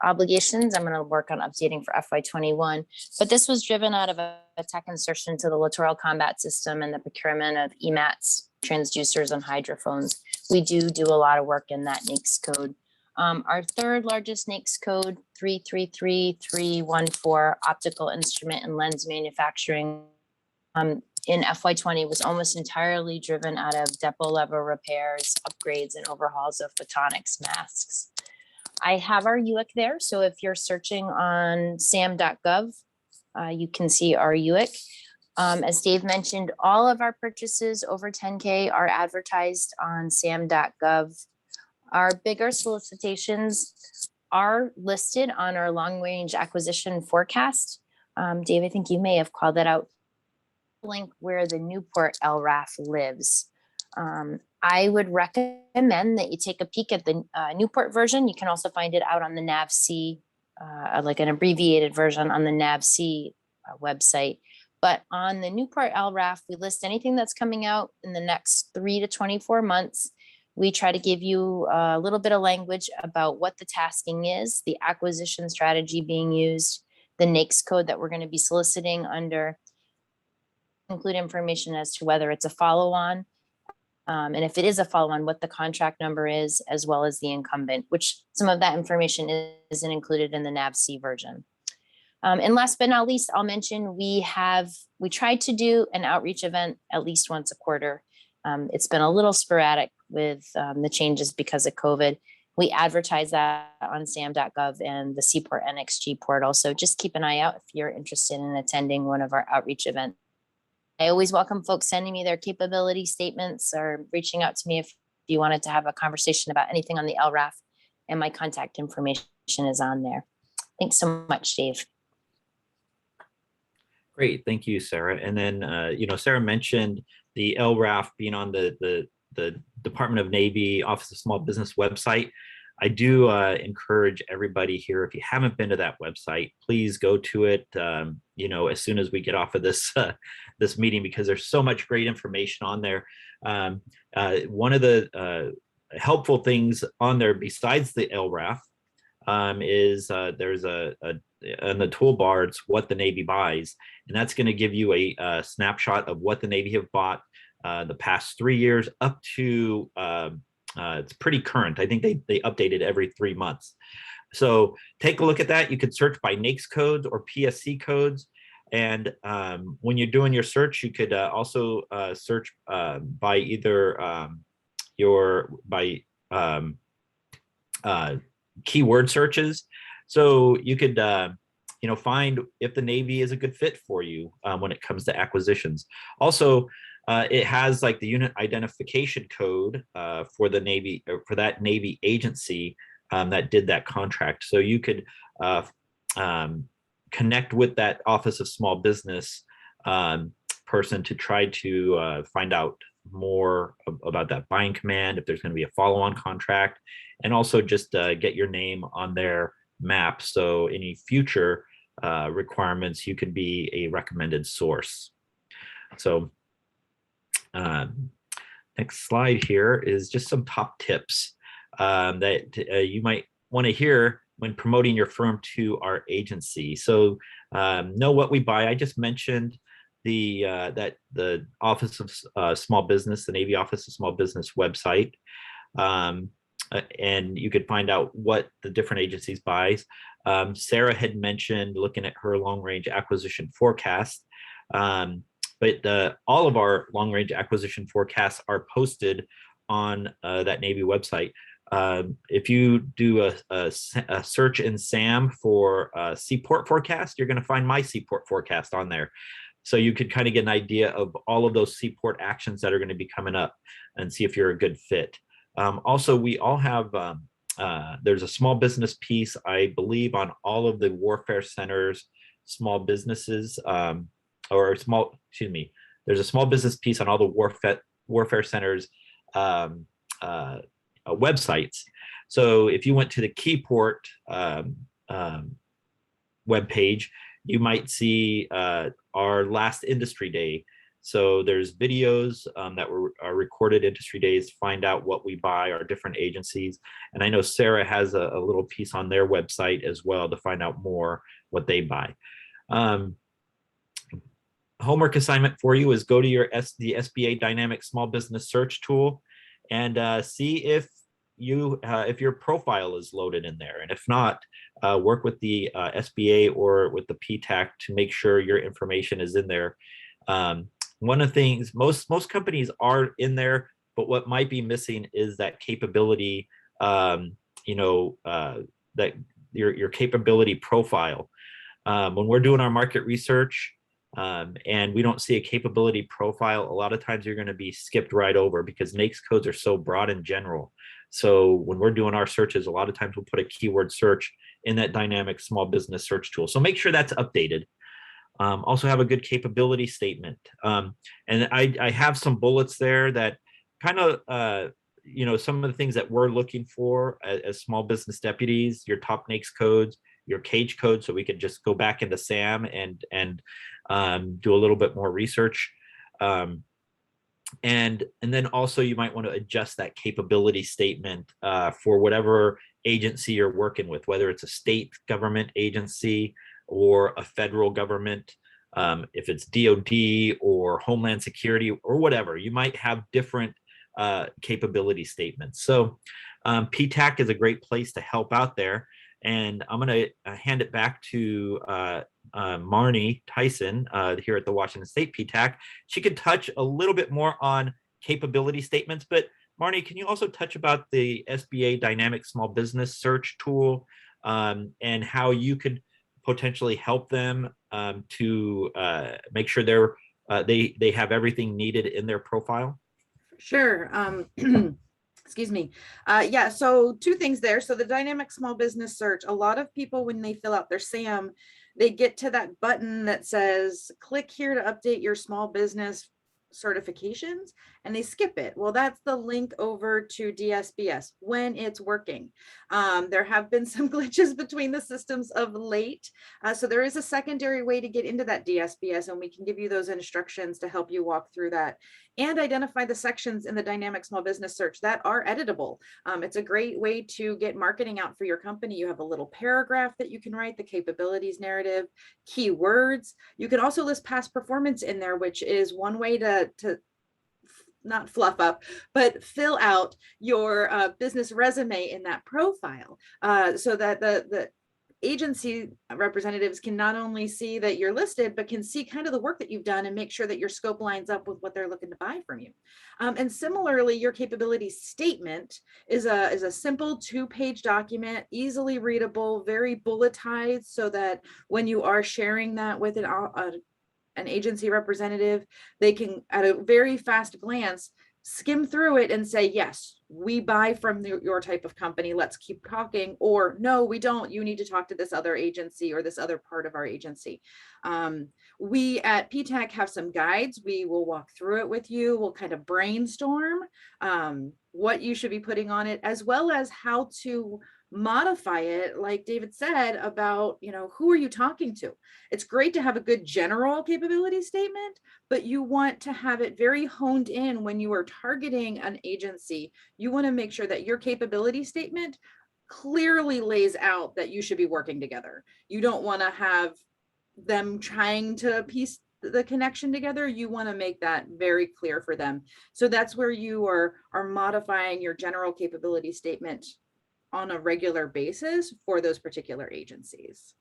E: obligations. I'm going to work on updating for FY21, but this was driven out of a tech insertion to the littoral combat system and the procurement of EMATs, transducers, and hydrophones. We do a lot of work in that NAICS code. Our third largest NAICS code, 333314, optical instrument and lens manufacturing, in FY20 was almost entirely driven out of depot level repairs, upgrades, and overhauls of photonics masks. I have our UIC there, so if you're searching on sam.gov, you can see our UIC. As Dave mentioned, all of our purchases over 10K are advertised on sam.gov. Our bigger solicitations are listed on our long-range acquisition forecast. Dave, I think you may have called that out. Link where the Newport LRAF lives. I would recommend that you take a peek at the Newport version. You can also find it out on the NAVC, like an abbreviated version on the NAVC website. But on the Newport LRAF, we list anything that's coming out in the next 3 to 24 months. We try to give you a little bit of language about what the tasking is, the acquisition strategy being used, the NAICS code that we're going to be soliciting under, include information as to whether it's a follow-on, and if it is a follow-on, what the contract number is, as well as the incumbent, which some of that information isn't included in the NAVC version. And last but not least, I'll mention we try to do an outreach event at least once a quarter. It's been a little sporadic with the changes because of COVID. We advertise that on sam.gov and the Seaport NXG portal. So just keep an eye out if you're interested in attending one of our outreach events. I always welcome folks sending me their capability statements or reaching out to me if you wanted to have a conversation about anything on the LRAF, and my contact information is on there. Thanks so much, Dave.
A: Great, thank you, Sarah. And then, Sarah mentioned the LRAF being on the Department of Navy Office of Small Business website. I do encourage everybody here, if you haven't been to that website, please go to it, as soon as we get off of this this meeting, because there's so much great information on there. One of the helpful things on there, besides the LRAF, is there's in the toolbar, it's what the Navy buys, and that's going to give you a snapshot of what the Navy have bought the past 3 years up to it's pretty current. I think they update it every 3 months. So take a look at that. You could search by NAICS codes or PSC codes. And when you're doing your search, you could also search by either keyword searches. So you could find if the Navy is a good fit for you when it comes to acquisitions. Also, it has like the unit identification code for the Navy, for that Navy agency that did that contract. So you could connect with that Office of Small Business person to try to find out more about that buying command, if there's going to be a follow-on contract, and also just get your name on their map. So any future requirements, you could be a recommended source. So next slide here is just some top tips that you might want to hear when promoting your firm to our agency. So know what we buy. I just mentioned the Office of Small Business, the Navy Office of Small Business website. And you could find out what the different agencies buys. Sarah had mentioned looking at her long-range acquisition forecast, but all of our long-range acquisition forecasts are posted on that Navy website. If you do a search in SAM for Seaport forecast, you're going to find my Seaport forecast on there. So you could kind of get an idea of all of those Seaport actions that are going to be coming up and see if you're a good fit. Also, we all have, there's a small business piece, I believe, on all of the warfare centers, small businesses, there's a small business piece on all the warfare centers websites. So if you went to the Keyport webpage, you might see our last industry day. So there's videos that are recorded industry days to find out what we buy, our different agencies. And I know Sarah has a little piece on their website as well to find out more what they buy. Homework assignment for you is go to the SBA Dynamic Small Business Search tool and see if your profile is loaded in there. And if not, work with the SBA or with the PTAC to make sure your information is in there. One of the things, most companies are in there, but what might be missing is that capability, that your capability profile. When we're doing our market research and we don't see a capability profile, a lot of times you're going to be skipped right over because NAICS codes are so broad in general. So when we're doing our searches, a lot of times we'll put a keyword search in that dynamic small business search tool. So make sure that's updated. Also have a good capability statement. And I have some bullets there that kind of, some of the things that we're looking for as small business deputies, your top NAICS codes, your cage code, so we could just go back into SAM and do a little bit more research. And then also you might want to adjust that capability statement for whatever agency you're working with, whether it's a state government agency or a federal government, if it's DOD or Homeland Security or whatever, you might have different capability statements. So PTAC is a great place to help out there. And I'm going to hand it back to Marnie Tyson here at the Washington State PTAC. She could touch a little bit more on capability statements, but Marnie, can you also touch about the SBA Dynamic Small Business Search tool and how you could potentially help them to make sure they have everything needed in their profile?
B: Sure. Excuse me. Yeah, so two things there. So the dynamic small business search, a lot of people, when they fill out their SAM, they get to that button that says, click here to update your small business certifications, and they skip it. Well, that's the link over to DSBS when it's working. There have been some glitches between the systems of late. So there is a secondary way to get into that DSBS, and we can give you those instructions to help you walk through that and identify the sections in the dynamic small business search that are editable. It's a great way to get marketing out for your company. You have a little paragraph that you can write, the capabilities narrative, keywords. You can also list past performance in there, which is one way to not fluff up, but fill out your business resume in that profile so that the agency representatives can not only see that you're listed, but can see kind of the work that you've done and make sure that your scope lines up with what they're looking to buy from you. And similarly, your capability statement is a simple 2-page document, easily readable, very bulletized, so that when you are sharing that with an agency representative, they can, at a very fast glance, skim through it and say, yes, we buy from your type of company, let's keep talking, or no, we don't, you need to talk to this other agency or this other part of our agency. We at PTAC have some guides. We will walk through it with you. We'll kind of brainstorm what you should be putting on it, as well as how to modify it, like David said, about, who are you talking to? It's great to have a good general capability statement, but you want to have it very honed in when you are targeting an agency. You want to make sure that your capability statement clearly lays out that you should be working together. You don't want to have them trying to piece the connection together. You want to make that very clear for them. So that's where you are modifying your general capability statement on a regular basis for those particular agencies.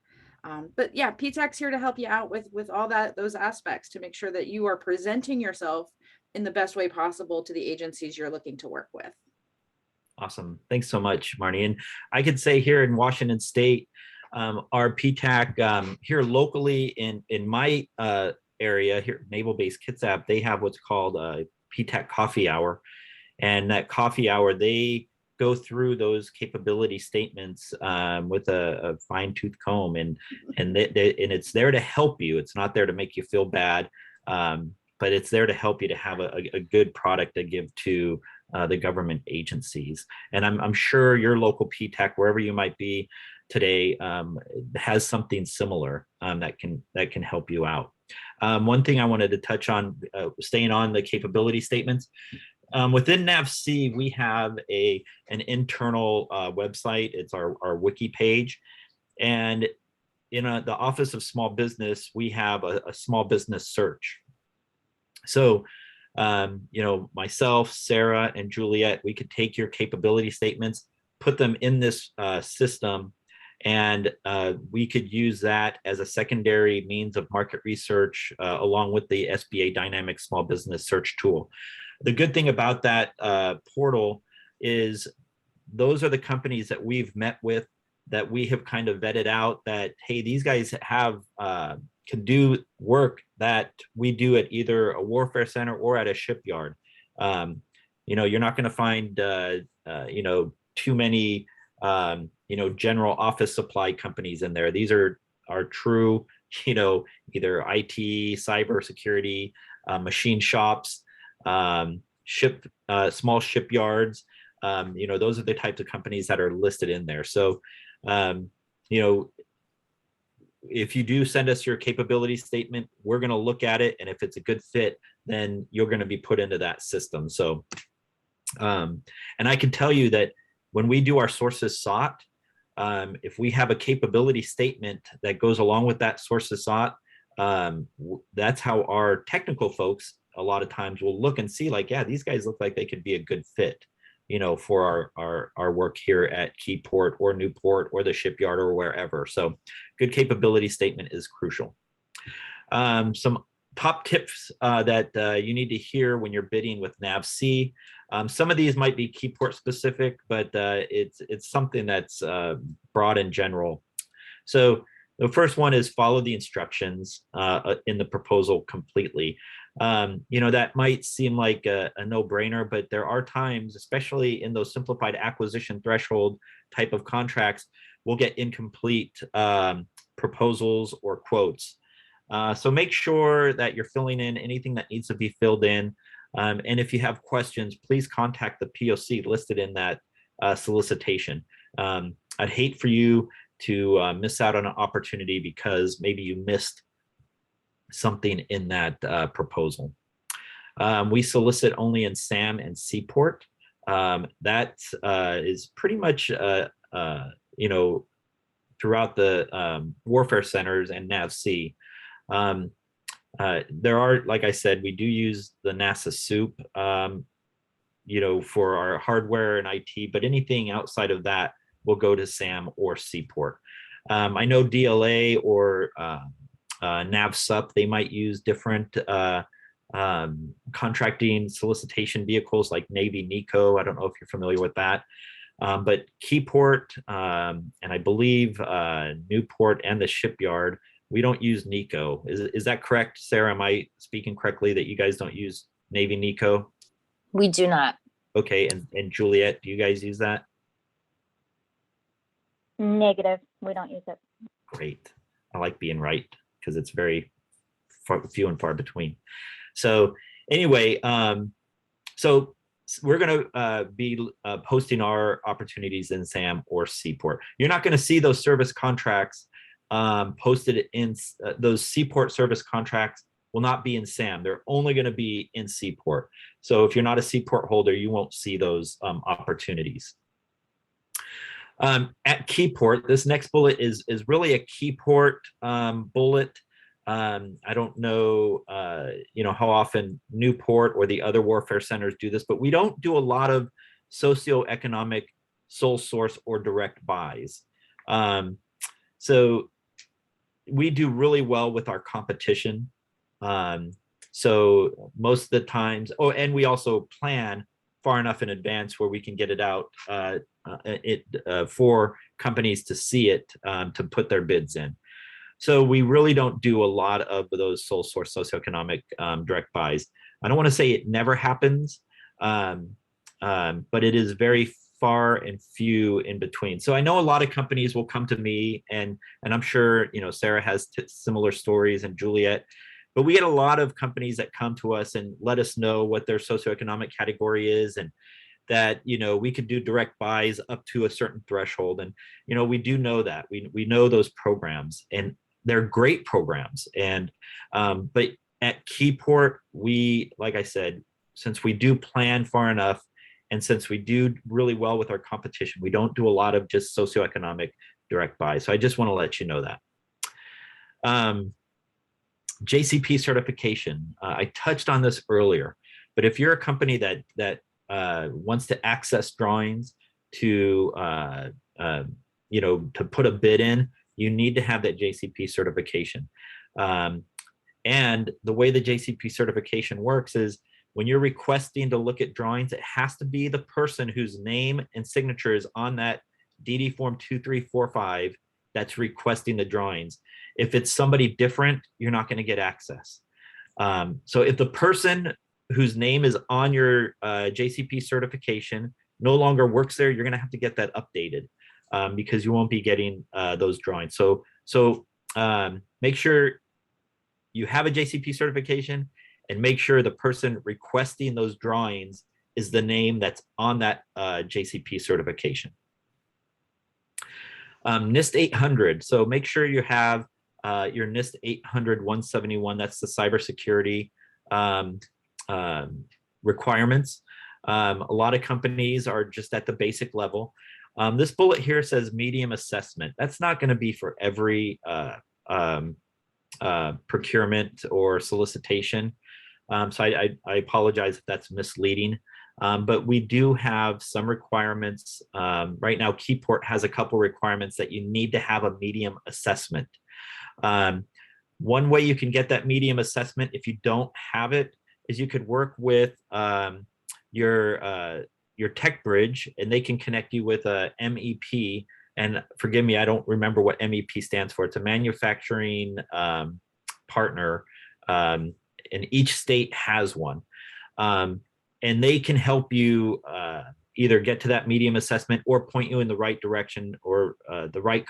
B: But yeah, PTAC's here to help you out with all those aspects to make sure that you are presenting yourself in the best way possible to the agencies you're looking to work with.
A: Awesome. Thanks so much, Marnie. And I could say here in Washington State, our PTAC here locally in my area here, Naval Base Kitsap, they have what's called a PTAC coffee hour. And that coffee hour, they go through those capability statements with a fine-tooth comb, and it's there to help you. It's not there to make you feel bad, but it's there to help you to have a good product to give to the government agencies. And I'm sure your local PTAC, wherever you might be today, has something similar that can help you out. One thing I wanted to touch on, staying on the capability statements. Within NAVC, we have an internal website. It's our wiki page. And in the Office of Small Business, we have a small business search. So, myself, Sarah, and Juliet, we could take your capability statements, put them in this system, and we could use that as a secondary means of market research along with the SBA Dynamic Small Business Search Tool. The good thing about that portal is those are the companies that we've met with, that we have kind of vetted out that, hey, these guys have can do work that we do at either a warfare center or at a shipyard. You're not going to find too many general office supply companies in there. These are true, either IT, cybersecurity, machine shops, small shipyards. Those are the types of companies that are listed in there. So, if you do send us your capability statement, we're going to look at it. And if it's a good fit, then you're going to be put into that system. So, and I can tell you that when we do our sources sought, if we have a capability statement that goes along with that sources sought, that's how our technical folks a lot of times will look and see, like, yeah, these guys look like they could be a good fit, for our work here at Keyport or Newport or the shipyard or wherever. So good capability statement is crucial. Some top tips that you need to hear when you're bidding with NAVC. Some of these might be Keyport specific, but it's something that's broad in general. So the first one is follow the instructions in the proposal completely. That might seem like a no-brainer, but there are times, especially in those simplified acquisition threshold type of contracts, we'll get incomplete proposals or quotes. So make sure that you're filling in anything that needs to be filled in. And if you have questions, please contact the POC listed in that solicitation. I'd hate for you to miss out on an opportunity because maybe you missed something in that proposal. We solicit only in SAM and Seaport. That is pretty much, throughout the warfare centers and NAVC. There are, like I said, we do use the NASA soup, for our hardware and IT, but anything outside of that will go to SAM or Seaport. I know DLA or NAVSUP, they might use different contracting solicitation vehicles like Navy NECO. I don't know if you're familiar with that. But Keyport and I believe Newport and the shipyard, we don't use NECO. Is that correct, Sarah? Am I speaking correctly that you guys don't use Navy NECO?
E: We do not.
A: Okay, and Juliet, do you guys use that?
D: Negative, we don't use it.
A: Great. I like being right because it's very few and far between. So anyway, so we're going to be posting our opportunities in SAM or Seaport. You're not going to see those service contracts posted in those Seaport service contracts will not be in SAM. They're only going to be in Seaport. So if you're not a Seaport holder, you won't see those opportunities. At Keyport, this next bullet is really a Keyport bullet. I don't know, how often Newport or the other warfare centers do this, but we don't do a lot of socioeconomic sole source or direct buys. So we do really well with our competition. So most of the times, and we also plan far enough in advance where we can get it out for companies to see it, to put their bids in. So we really don't do a lot of those sole source socioeconomic direct buys. I don't want to say it never happens, but it is very far and few in between. So I know a lot of companies will come to me, and I'm sure Sarah has similar stories, and Juliet, but we get a lot of companies that come to us and let us know what their socioeconomic category is, and that we could do direct buys up to a certain threshold. And we do know that we know those programs, and they're great programs. And but at Keyport, we, like I said, since we do plan far enough, and since we do really well with our competition, we don't do a lot of just socioeconomic direct buys. So I just want to let you know that. Jcp certification, I touched on this earlier, but if you're a company that wants to access drawings to put a bid in, you need to have that Jcp certification. And the way the Jcp certification works is when you're requesting to look at drawings, it has to be the person whose name and signature is on that DD form 2345 that's requesting the drawings. If it's somebody different, you're not going to get access. So if the person whose name is on your Jcp certification no longer works there, you're going to have to get that updated, because you won't be getting those drawings. So make sure you have a Jcp certification, and make sure the person requesting those drawings is the name that's on that Jcp certification. Nist 800. So make sure you have your Nist 800 171. That's the cybersecurity requirements. A lot of companies are just at the basic level. This bullet here says medium assessment. That's not going to be for every procurement or solicitation. So I apologize if that's misleading. But we do have some requirements. Right now, Keyport has a couple requirements that you need to have a medium assessment. One way you can get that medium assessment, if you don't have it, is you could work with your tech bridge, and they can connect you with a MEP. And forgive me, I don't remember what MEP stands for. It's a manufacturing partner, and each state has one. And they can help you either get to that medium assessment or point you in the right direction, or the right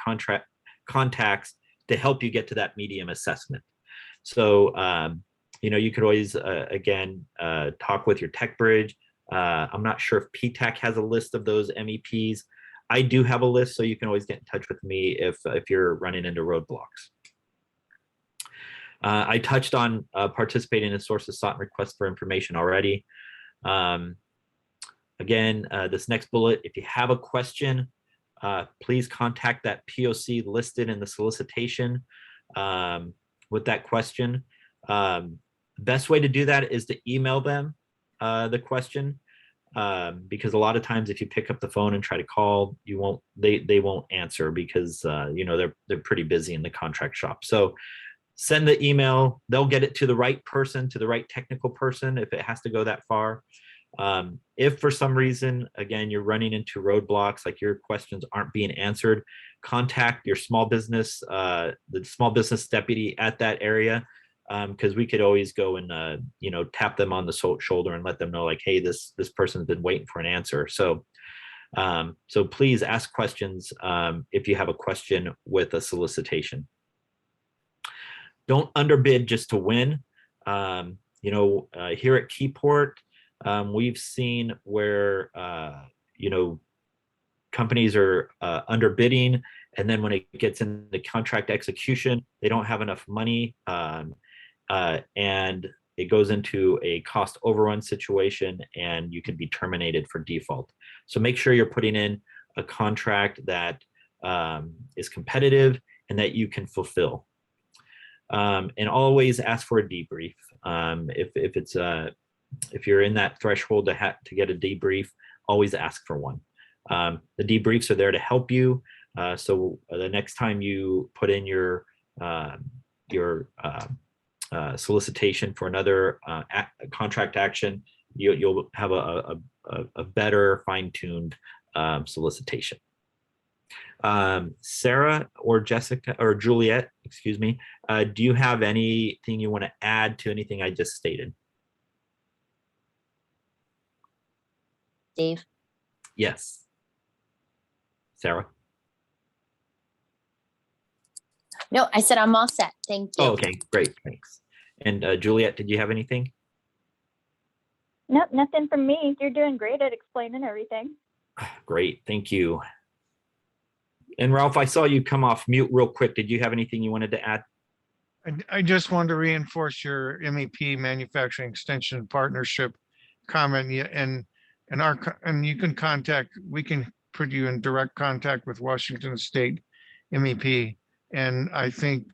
A: contacts to help you get to that medium assessment. So, you could always, again, talk with your tech bridge. I'm not sure if PTAC has a list of those MEPs. I do have a list, so you can always get in touch with me if you're running into roadblocks. I touched on participating in sources sought and requests for information already. Again, this next bullet, if you have a question, please contact that POC listed in the solicitation with that question. Best way to do that is to email them the question, because a lot of times if you pick up the phone and try to call, they won't answer, because they're pretty busy in the contract shop. So send the email, they'll get it to the right person, to the right technical person if it has to go that far. If for some reason, again, you're running into roadblocks, like your questions aren't being answered, contact your small business, the small business deputy at that area. because we could always go and you know, tap them on the shoulder and let them know like, hey, this person's been waiting for an answer. So so please ask questions if you have a question with a solicitation. Don't underbid just to win. You know, here at Keyport, we've seen where you know, companies are underbidding, and then when it gets in the contract execution, they don't have enough money, and it goes into a cost overrun situation, and you can be terminated for default. So make sure you're putting in a contract that is competitive and that you can fulfill. And always ask for a debrief. If you're in that threshold to get a debrief, always ask for one. The debriefs are there to help you. So the next time you put in your solicitation for another contract action, you'll have a better fine-tuned solicitation. Sarah or Jessica or Juliet, excuse me, do you have anything you want to add to anything I just stated?
E: Dave?
A: Yes. Sarah?
E: No, I said I'm all set. Thank you.
A: Oh, okay, great, thanks. And Juliet, did you have anything?
D: Nope, nothing from me. You're doing great at explaining everything.
A: Great, thank you. And Ralph, I saw you come off mute real quick. Did you have anything you wanted to add?
C: I just wanted to reinforce your MEP Manufacturing Extension Partnership comment, and you can contact, we can put you in direct contact with Washington State MEP. And I think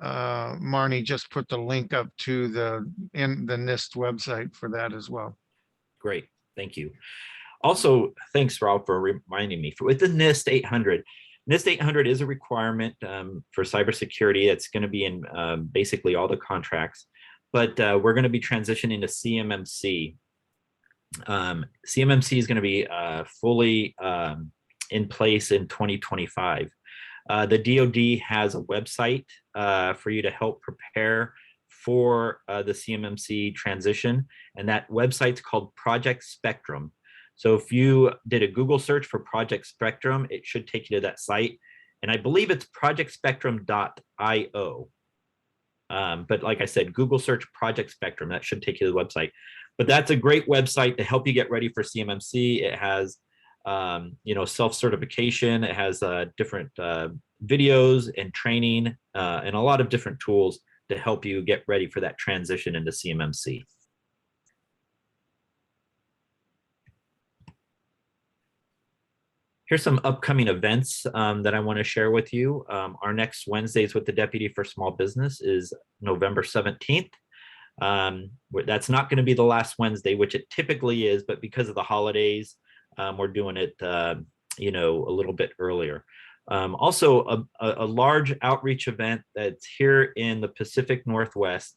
C: Marnie just put the link up to the Nist website for that as well.
A: Great, thank you. Also, thanks, Ralph, for reminding me. With the Nist 800, Nist 800 is a requirement for cybersecurity. It's going to be in basically all the contracts, but we're going to be transitioning to CMMC. CMMC is going to be fully in place in 2025. The DoD has a website for you to help prepare for the CMMC transition, and that website's called Project Spectrum. So if you did a Google search for Project Spectrum, it should take you to that site. And I believe it's projectspectrum.io. But like I said, Google search Project Spectrum, that should take you to the website. But that's a great website to help you get ready for CMMC. It has, you know, self-certification. It has different videos and training and a lot of different tools to help you get ready for that transition into CMMC. Here's some upcoming events that I want to share with you. Our next Wednesdays with the Deputy for Small Business is November 17th. That's not going to be the last Wednesday, which it typically is, but because of the holidays, we're doing it, you know, a little bit earlier. Also, a large outreach event that's here in the Pacific Northwest,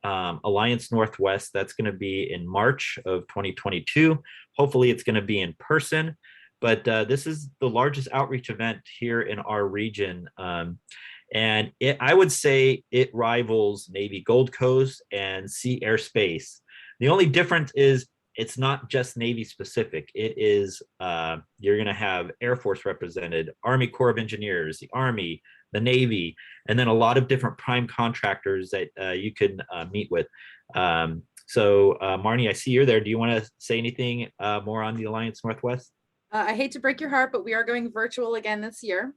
A: Alliance Northwest, that's going to be in March of 2022. Hopefully it's going to be in person. But this is the largest outreach event here in our region. And I would say it rivals Navy Gold Coast and Sea Airspace. The only difference is it's not just Navy specific. It is, you're going to have Air Force represented, Army Corps of Engineers, the Army, the Navy, and then a lot of different prime contractors that you can meet with. So Marnie, I see you're there. Do you want to say anything more on the Alliance Northwest?
B: I hate to break your heart, but we are going virtual again this year.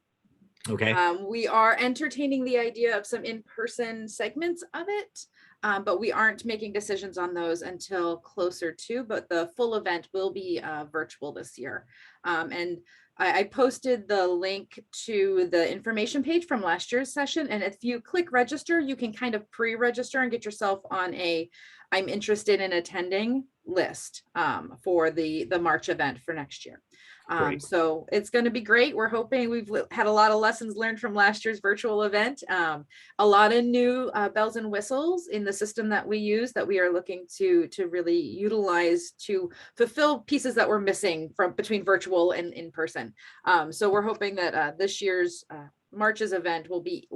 A: Okay.
B: We are entertaining the idea of some in-person segments of it, but we aren't making decisions on those until closer to, but the full event will be virtual this year. And I posted the link to the information page from last year's session. And if you click register, you can kind of pre-register and get yourself on a I'm interested in attending list for the March event for next year. So it's going to be great. We're hoping we've had a lot of lessons learned from last year's virtual event. A lot of new bells and whistles in the system that we use that we are looking to really utilize to fulfill pieces that were missing from between virtual and in person. So we're hoping that this year's March's event will be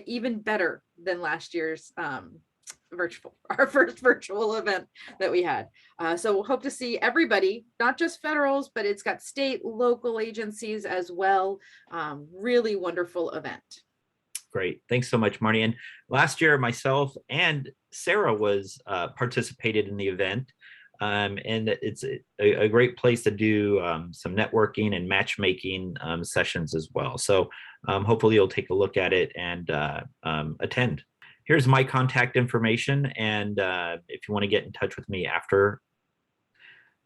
B: even better than last year's our first virtual event that we had. So we'll hope to see everybody, not just federals, but it's got state, local agencies as well. Really wonderful event.
A: Great. Thanks so much, Marnie. And last year, myself and Sarah was participated in the event. And it's a great place to do some networking and matchmaking sessions as well. So hopefully you'll take a look at it and attend. Here's my contact information. And if you want to get in touch with me after,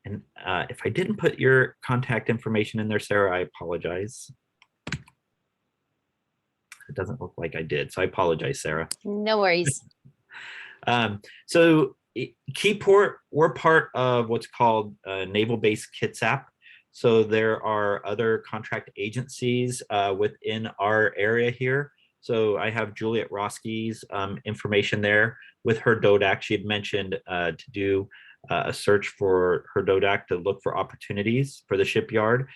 A: and if I didn't put your contact information in there, Sarah, I apologize. It doesn't look like I did, so I apologize, Sarah.
E: No worries.
A: So Keyport, we're part of what's called Naval Base Kitsap. So there are other contract agencies within our area here. So I have Juliet Roski's information there with her DODAC. She had mentioned to do a search for her DODAC to look for opportunities for the shipyard.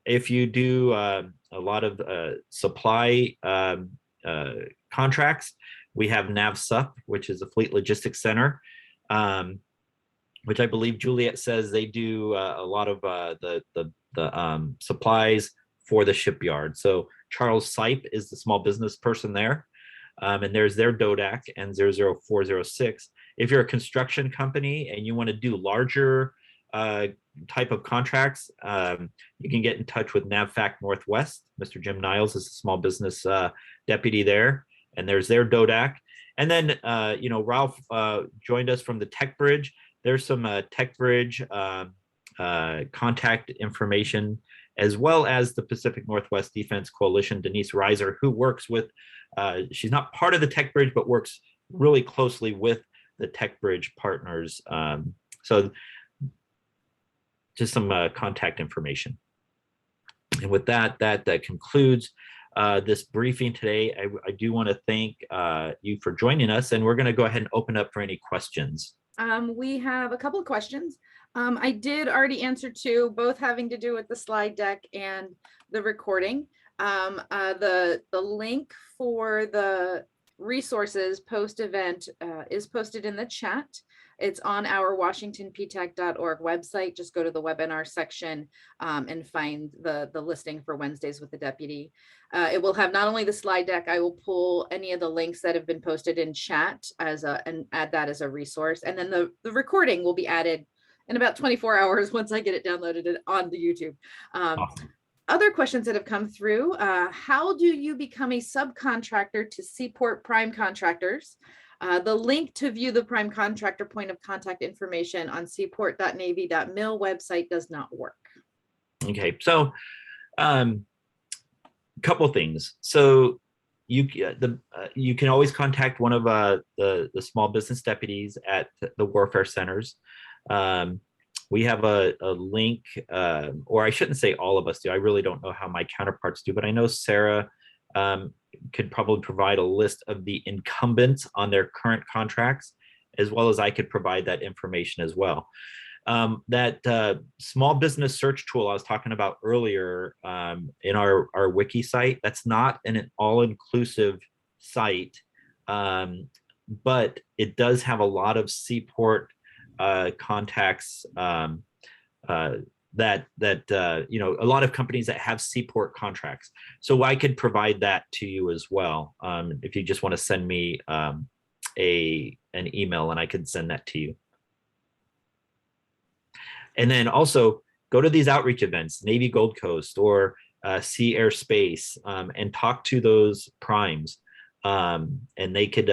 A: If you do a lot of supply contracts, we have NAVSUP, which is a Fleet Logistics Center, which I believe Juliet says they do a lot of the supplies for the shipyard. So Charles Sipe is the small business person there, and there's their DODAC and 00406. If you're a construction company and you want to do larger type of contracts, you can get in touch with NAVFAC Northwest. Mr. Jim Niles is a small business deputy there, and there's their DODAC. And then, Ralph joined us from the Tech Bridge. There's some Tech Bridge contact information, as well as the Pacific Northwest Defense Coalition, Denise Reiser, who works with, she's not part of the Tech Bridge, but works really closely with the Tech Bridge partners. So just some contact information. And with that, that concludes this briefing today. I do want to thank you for joining us, and we're going to go ahead and open up for any questions.
B: We have a couple of questions. I did already answer two, both having to do with the slide deck and the recording. The link for the resources post-event is posted in the chat. It's on our washingtonptech.org website. Just go to the webinar section and find the listing for Wednesdays with the Deputy. It will have not only the slide deck, I will pull any of the links that have been posted in chat and add that as a resource. And then the recording will be added in about 24 hours once I get it downloaded on the YouTube.
A: Awesome.
B: Other questions that have come through, how do you become a subcontractor to Seaport Prime Contractors? The link to view the prime contractor point of contact information on seaport.navy.mil website does not work.
A: Okay, so couple things. So you can always contact one of the small business deputies at the warfare centers. We have a link, or I shouldn't say all of us do. I really don't know how my counterparts do, but I know Sarah could probably provide a list of the incumbents on their current contracts, as well as I could provide that information as well. That small business search tool I was talking about earlier in our wiki site, that's not an all-inclusive site, but it does have a lot of Seaport contacts that a lot of companies that have Seaport contracts. So I could provide that to you as well if you just want to send me an email, and I could send that to you. And then also go to these outreach events, Navy Gold Coast or Sea Air Space, and talk to those primes, and they could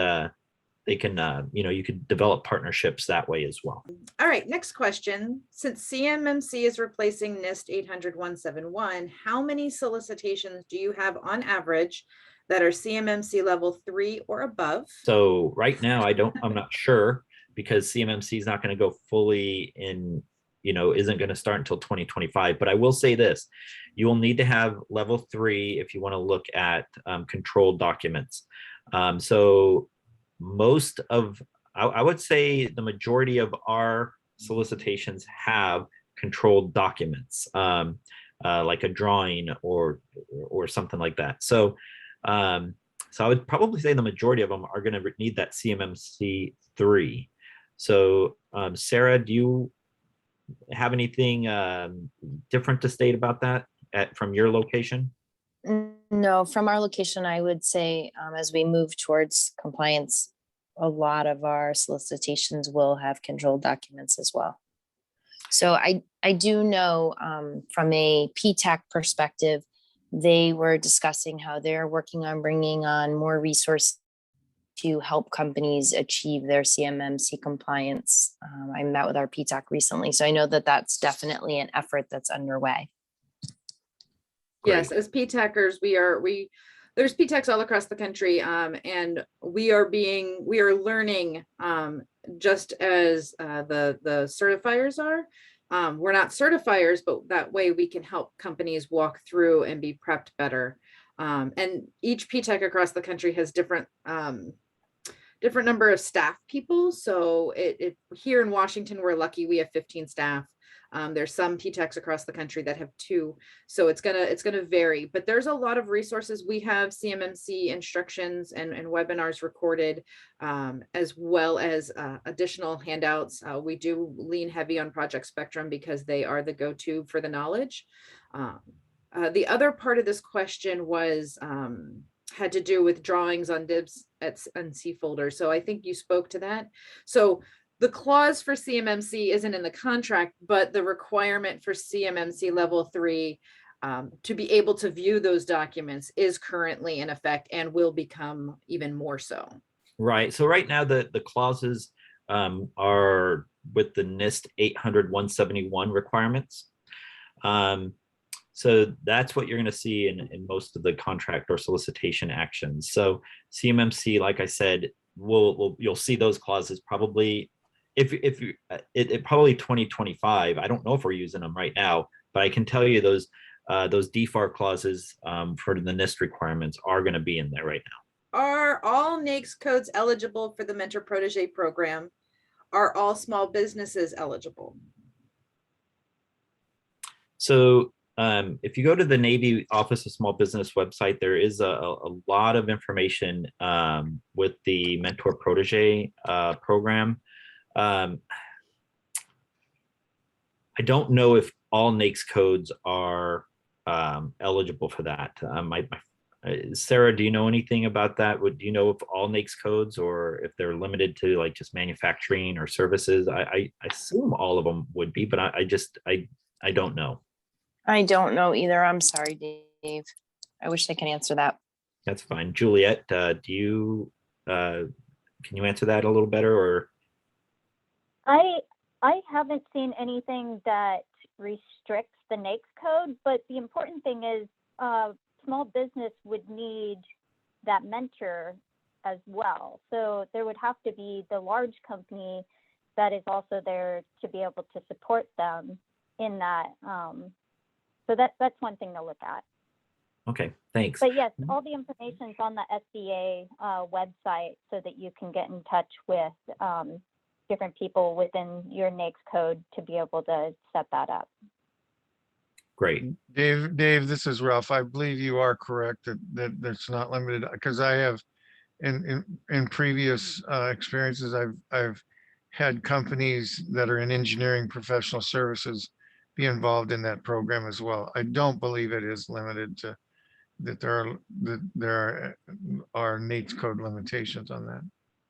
A: you could develop partnerships that way as well.
B: All right, next question. Since CMMC is replacing Nist 800-171, how many solicitations do you have on average that are CMMC level 3 or above?
A: So right now, I'm not sure, because CMMC is not going to go fully in, isn't going to start until 2025. But I will say this, you will need to have level 3 if you want to look at controlled documents. So most of, I would say the majority of our solicitations have controlled documents, like a drawing or something like that. So So I would probably say the majority of them are going to need that CMMC 3. So Sarah, do you have anything different to state about that from your location?
E: No, from our location, I would say as we move towards compliance, a lot of our solicitations will have controlled documents as well. So I do know from a PTAC perspective, they were discussing how they're working on bringing on more resources to help companies achieve their CMMC compliance. I met with our PTAC recently, so I know that that's definitely an effort that's underway.
B: Yes,
A: Great.
B: as PTACers, there's PTACs all across the country, and we are learning just as the certifiers are. We're not certifiers, but that way we can help companies walk through and be prepped better. And each PTAC across the country has different number of staff people. So here in Washington, we're lucky we have 15 staff. There's some PTACs across the country that have 2, so it's gonna vary. But there's a lot of resources. We have CMMC instructions and webinars recorded, as well as additional handouts. We do lean heavy on Project Spectrum because they are the go-to for the knowledge. The other part of this question was had to do with drawings on DIBs and C folders. So I think you spoke to that. So the clause for CMMC isn't in the contract, but the requirement for CMMC level 3 to be able to view those documents is currently in effect and will become even more so.
A: Right. So right now the clauses are with the NIST 800-171 requirements. So that's what you're going to see in most of the contract or solicitation actions. So CMMC, like I said, you'll see those clauses probably probably 2025. I don't know if we're using them right now, but I can tell you those DFAR clauses for the NIST requirements are going to be in there right now.
B: Are all NAICS codes eligible for the mentor protege program? Are all small businesses eligible?
A: So if you go to the Navy Office of Small Business website, there is a lot of information with the mentor protege program. I don't know if all NAICS codes are eligible for that. Sarah, do you know anything about that? Do you know if all NAICS codes or if they're limited to like just manufacturing or services? I assume all of them would be, but I don't know.
E: I don't know either. I'm sorry, Dave. I wish I could answer that.
A: That's fine. Juliet, can you answer that a little better? Or
D: I haven't seen anything that restricts the NAICS code, but the important thing is small business would need that mentor as well. So there would have to be the large company that is also there to be able to support them in that. So that's one thing to look at.
A: Okay, thanks.
D: But yes, all the information is on the SBA website so that you can get in touch with different people within your NAICS code to be able to set that up.
A: Great.
C: Dave, this is Ralph. I believe you are correct that that's not limited, because I have in previous experiences, I've had companies that are in engineering professional services be involved in that program as well. I don't believe it is limited to that there are NAICS code limitations on that.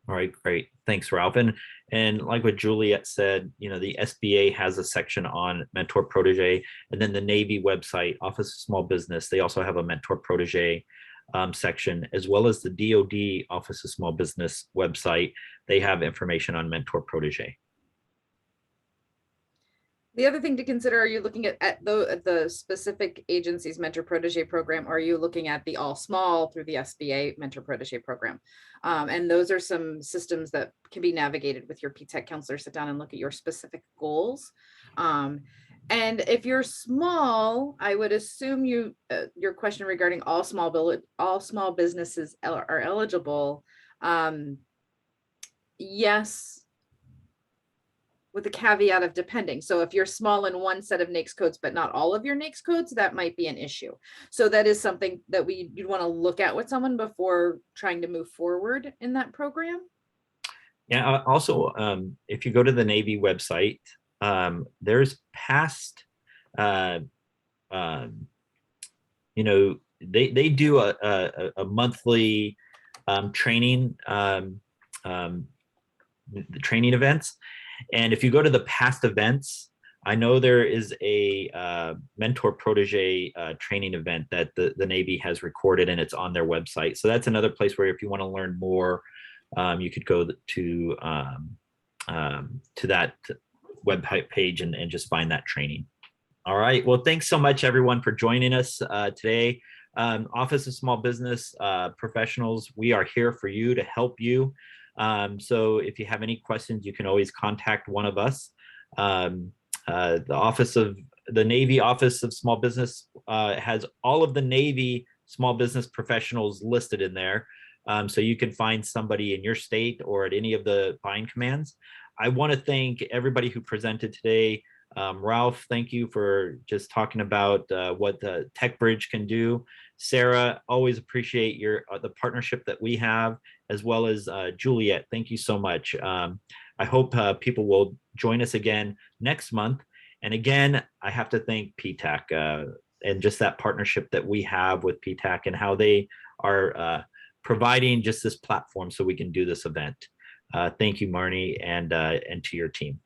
A: All right, great. Thanks, Ralph. And like what Juliet said, the SBA has a section on mentor protege, and then the Navy website, Office of Small Business, they also have a mentor protege section, as well as the DoD Office of Small Business website. They have information on mentor protege.
B: The other thing to consider, are you looking at the specific agency's mentor protege program? Or are you looking at the all small through the SBA mentor protege program? And those are some systems that can be navigated with your PTAC counselor. Sit down and look at your specific goals. And if you're small, I would assume your question regarding all small businesses are eligible. Yes. with the caveat of depending. So if you're small in one set of NAICS codes, but not all of your NAICS codes, that might be an issue. So that is something that you'd want to look at with someone before trying to move forward in that program.
A: Yeah, also, if you go to the Navy website, there's past, you know, they do a monthly training, training events. And if you go to the past events, I know there is a mentor protege training event that the Navy has recorded, and it's on their website. So that's another place where if you want to learn more, you could go to that web page and just find that training. All right. Well, thanks so much, everyone, for joining us today. Office of Small Business Professionals, we are here for you to help you. So if you have any questions, you can always contact one of us. The Navy Office of Small Business has all of the Navy small business professionals listed in there. So you can find somebody in your state or at any of the buying commands. I want to thank everybody who presented today. Ralph, thank you for just talking about what the Tech Bridge can do. Sarah, always appreciate the partnership that we have, as well as Juliet. Thank you so much. I hope people will join us again next month. And again, I have to thank PTAC and just that partnership that we have with PTAC and how they are providing just this platform so we can do this event. Thank you, Marnie, and to your team.